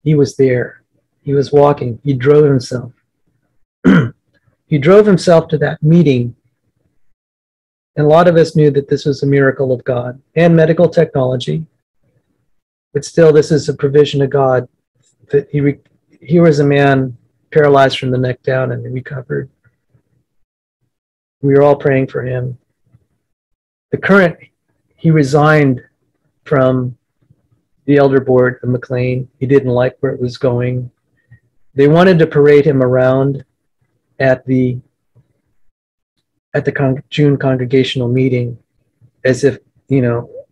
he was there. He was walking. He drove himself. He drove himself to that meeting. And a lot of us knew that this was a miracle of God and medical technology. But still, this is a provision of God. That he was a man paralyzed from the neck down and he recovered. We were all praying for him. He resigned from the elder board of McLean. He didn't like where it was going. They wanted to parade him around at the June congregational meeting as if,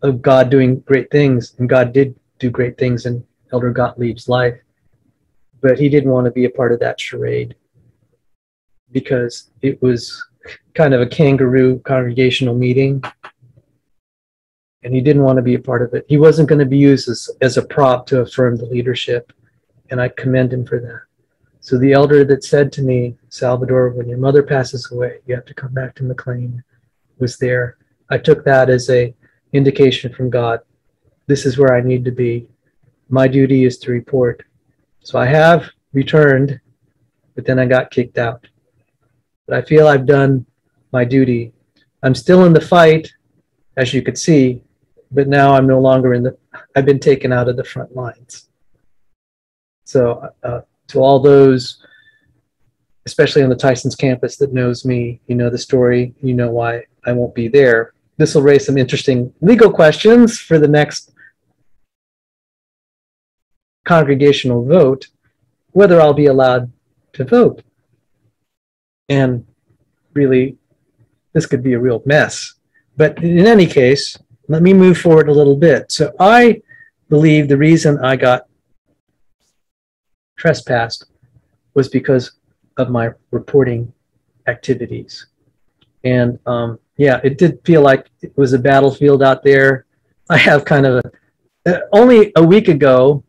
of God doing great things. And God did do great things in Elder Gottlieb's life. But he didn't want to be a part of that charade because it was kind of a kangaroo congregational meeting. And he didn't want to be a part of it. He wasn't going to be used as a prop to affirm the leadership. And I commend him for that. So the elder that said to me, Salvador, when your mother passes away, you have to come back to McLean, was there. I took that as an indication from God. This is where I need to be. My duty is to report. So I have returned, but then I got kicked out. But I feel I've done my duty. I'm still in the fight, as you could see, but now I'm no longer I've been taken out of the front lines. So to all those, especially on the Tysons campus that knows me, you know the story, you know why I won't be there. This will raise some interesting legal questions for the next congregational vote whether I'll be allowed to vote. And really, this could be a real mess. But in any case, let me move forward a little bit. So I believe the reason I got trespassed was because of my reporting activities. And yeah, it did feel like it was a battlefield out there. I have kind of only a week ago,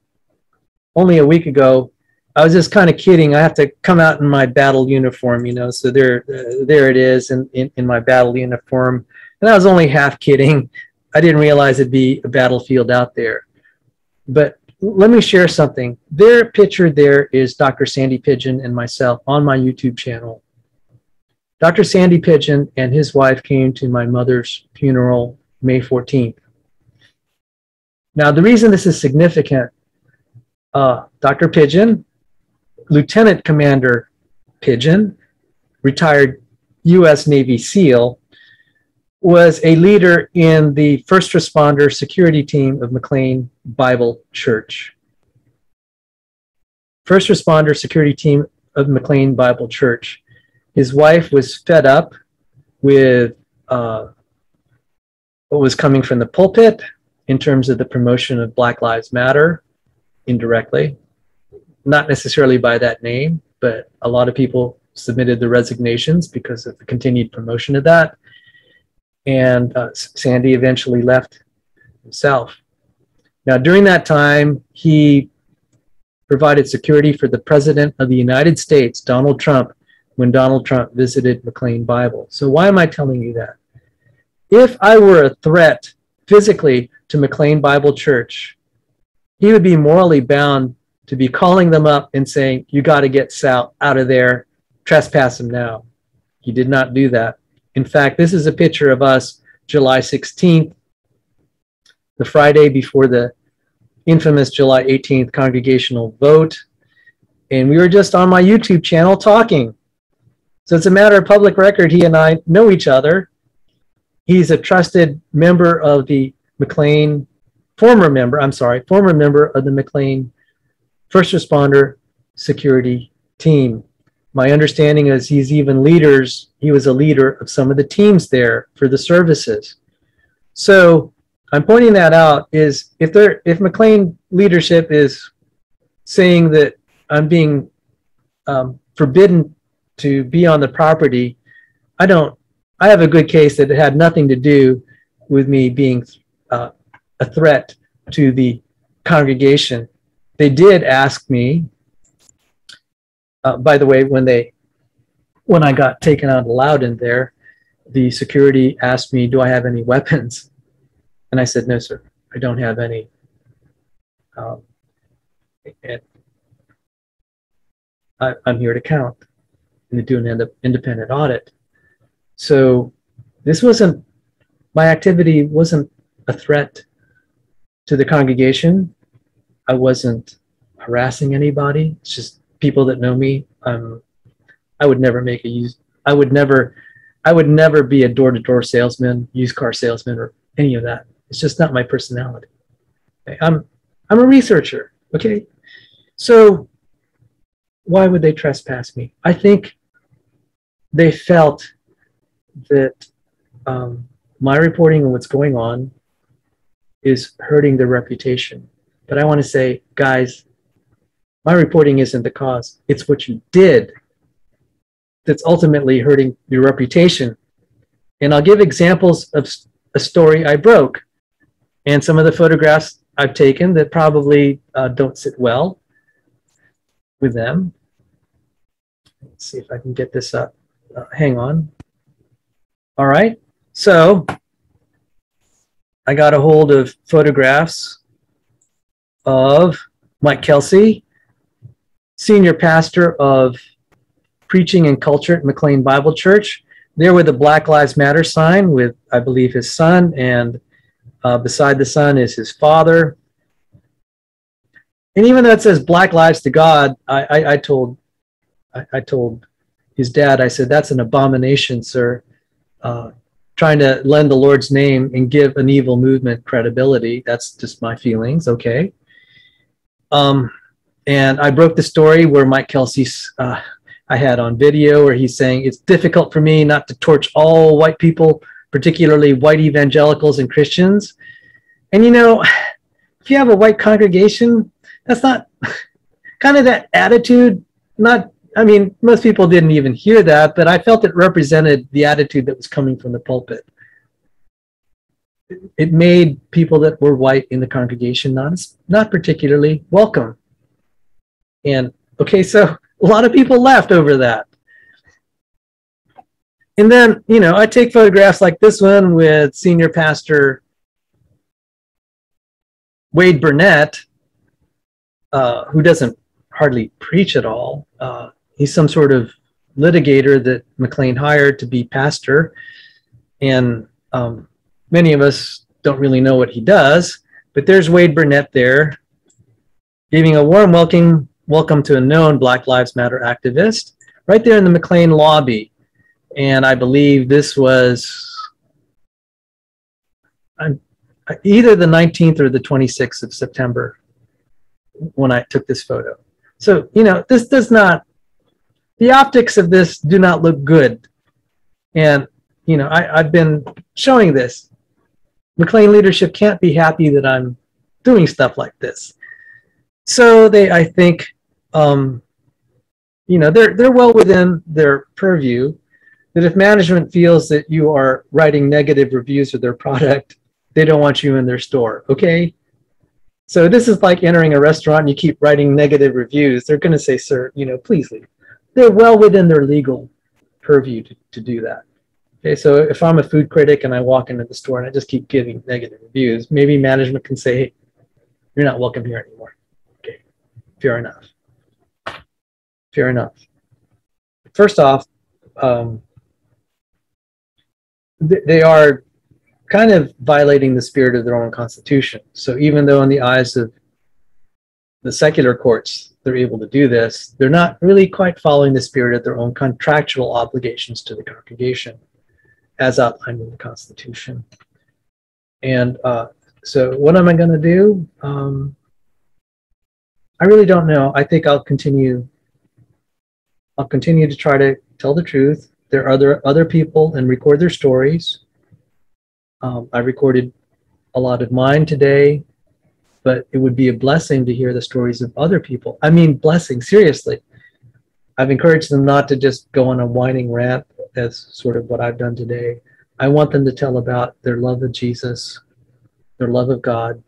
I was just kind of kidding. I have to come out in my battle uniform, you know, so there it is in my battle uniform. And I was only half kidding. I didn't realize it'd be a battlefield out there. But let me share something. Their picture there is Dr. Sandy Pigeon and myself on my YouTube channel. Dr. Sandy Pigeon and his wife came to my mother's funeral May 14th. Now, the reason this is significant, Dr. Pigeon, Lieutenant Commander Pigeon, retired U.S. Navy SEAL, was a leader in the first responder security team of McLean Bible Church. First responder security team of McLean Bible Church. His wife was fed up with what was coming from the pulpit in terms of the promotion of Black Lives Matter, indirectly. Not necessarily by that name, but a lot of people submitted the resignations because of the continued promotion of that. And Sandy eventually left himself. Now, during that time, he provided security for the President of the United States, Donald Trump, when Donald Trump visited McLean Bible. So why am I telling you that? If I were a threat physically to McLean Bible Church, he would be morally bound to be calling them up and saying, you got to get Sal out of there, trespass him now. He did not do that. In fact, this is a picture of us July 16th, the Friday before the infamous July 18th congregational vote. And we were just on my YouTube channel talking. So it's a matter of public record. He and I know each other. He's a trusted member of the McLean, former member of the McLean First Responder Security Team. My understanding is he was a leader of some of the teams there for the services. So I'm pointing that out is if McLean leadership is saying that I'm being forbidden to be on the property, I have a good case that it had nothing to do with me being a threat to the congregation. They did ask me, by the way, when I got taken out loud in there, the security asked me, do I have any weapons? And I said, no, sir, I don't have any. And I'm here to count and to do an independent audit. So my activity wasn't a threat to the congregation. I wasn't harassing anybody. It's just people that know me. I would never be a door-to-door salesman, used car salesman, or any of that. It's just not my personality. Okay? I'm a researcher. Okay, so why would they trespass me? I think they felt that my reporting on what's going on is hurting their reputation. But I want to say, guys, my reporting isn't the cause. It's what you did that's ultimately hurting your reputation. And I'll give examples of a story I broke and some of the photographs I've taken that probably don't sit well with them. Let's see if I can get this up. Hang on. All right. So I got a hold of photographs of Mike Kelsey, senior pastor of preaching and culture at McLean Bible Church, there with a Black Lives Matter sign with, I believe, his son, and beside the son is his father. And even though it says Black Lives to God, I told his dad, I said, that's an abomination, sir. Trying to lend the Lord's name and give an evil movement credibility. That's just my feelings, okay? And I broke the story where Mike Kelsey's I had on video where he's saying it's difficult for me not to torch all white people, particularly white evangelicals and Christians. And you know, if you have a white congregation, that's not kind of that attitude. Not, I mean, most people didn't even hear that, but I felt it represented the attitude that was coming from the pulpit. It made people that were white in the congregation not particularly welcome. And okay, so a lot of people left over that. And then, you know, I take photographs like this one with senior pastor Wade Burnett, who doesn't hardly preach at all. He's some sort of litigator that McLean hired to be pastor. And many of us don't really know what he does, but there's Wade Burnett there giving a warm welcome to a known Black Lives Matter activist right there in the McLean lobby. And I believe this was either the 19th or the 26th of September when I took this photo. So, you know, this does not, the optics of this do not look good. And, you know, I've been showing this. McLean leadership can't be happy that I'm doing stuff like this. So they, I think, you know, they're well within their purview that if management feels that you are writing negative reviews of their product, they don't want you in their store, okay? So this is like entering a restaurant and you keep writing negative reviews. They're going to say, sir, you know, please leave. They're well within their legal purview to do that. Okay, so if I'm a food critic and I walk into the store and I just keep giving negative reviews, maybe management can say, hey, you're not welcome here anymore. Okay, fair enough. Fair enough. First off, they are kind of violating the spirit of their own constitution. So even though in the eyes of the secular courts, they're able to do this, they're not really quite following the spirit of their own contractual obligations to the congregation as outlined in the Constitution. And so what am I going to do? I really don't know. I think I'll continue to try to tell the truth. There are other people and record their stories. I recorded a lot of mine today, but it would be a blessing to hear the stories of other people. I mean, blessing, seriously. I've encouraged them not to just go on a whining rant as sort of what I've done today. I want them to tell about their love of Jesus, their love of God,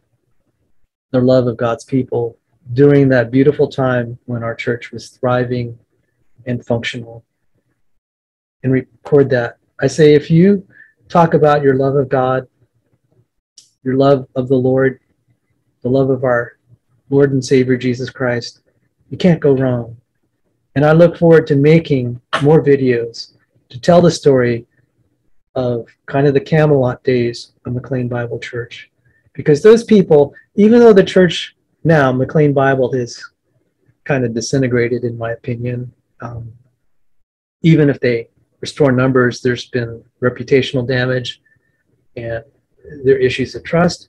their love of God's people during that beautiful time when our church was thriving and functional. And record that. I say, if you talk about your love of God, your love of the Lord, the love of our Lord and Savior Jesus Christ, you can't go wrong. And I look forward to making more videos to tell the story of kind of the Camelot days of McLean Bible Church. Because those people, even though the church now, McLean Bible, is kind of disintegrated in my opinion, even if they restore numbers, there's been reputational damage and there are issues of trust.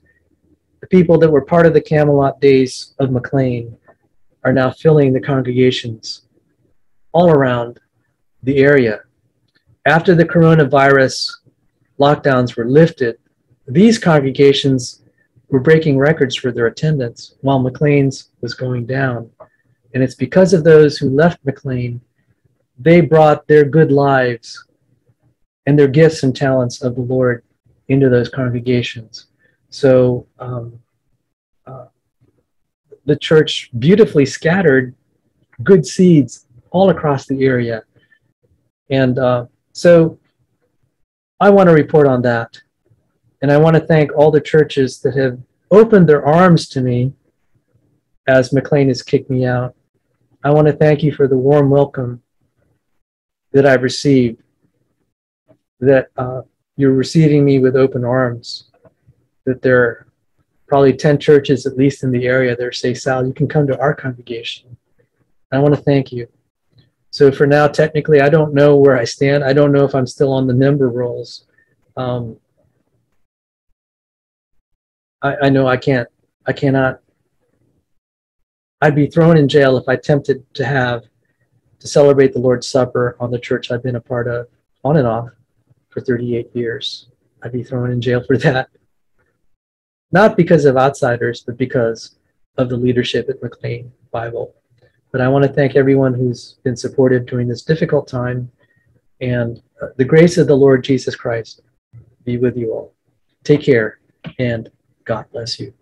The people that were part of the Camelot days of McLean are now filling the congregations all around the area. After the coronavirus lockdowns were lifted, these congregations were breaking records for their attendance while McLean's was going down. And it's because of those who left McLean. They brought their good lives and their gifts and talents of the Lord into those congregations. So the church beautifully scattered good seeds all across the area. And so I want to report on that. And I want to thank all the churches that have opened their arms to me as McLean has kicked me out. I want to thank you for the warm welcome that I've received, that you're receiving me with open arms, that there are probably 10 churches, at least in the area, that say, Sal, you can come to our congregation. I want to thank you. So for now, technically, I don't know where I stand. I don't know if I'm still on the member rolls. I know I cannot I'd be thrown in jail if I attempted to celebrate the Lord's Supper on the church I've been a part of, on and off, for 38 years. I'd be thrown in jail for that. Not because of outsiders, but because of the leadership at McLean Bible. But I want to thank everyone who's been supportive during this difficult time, and the grace of the Lord Jesus Christ be with you all. Take care, and God bless you.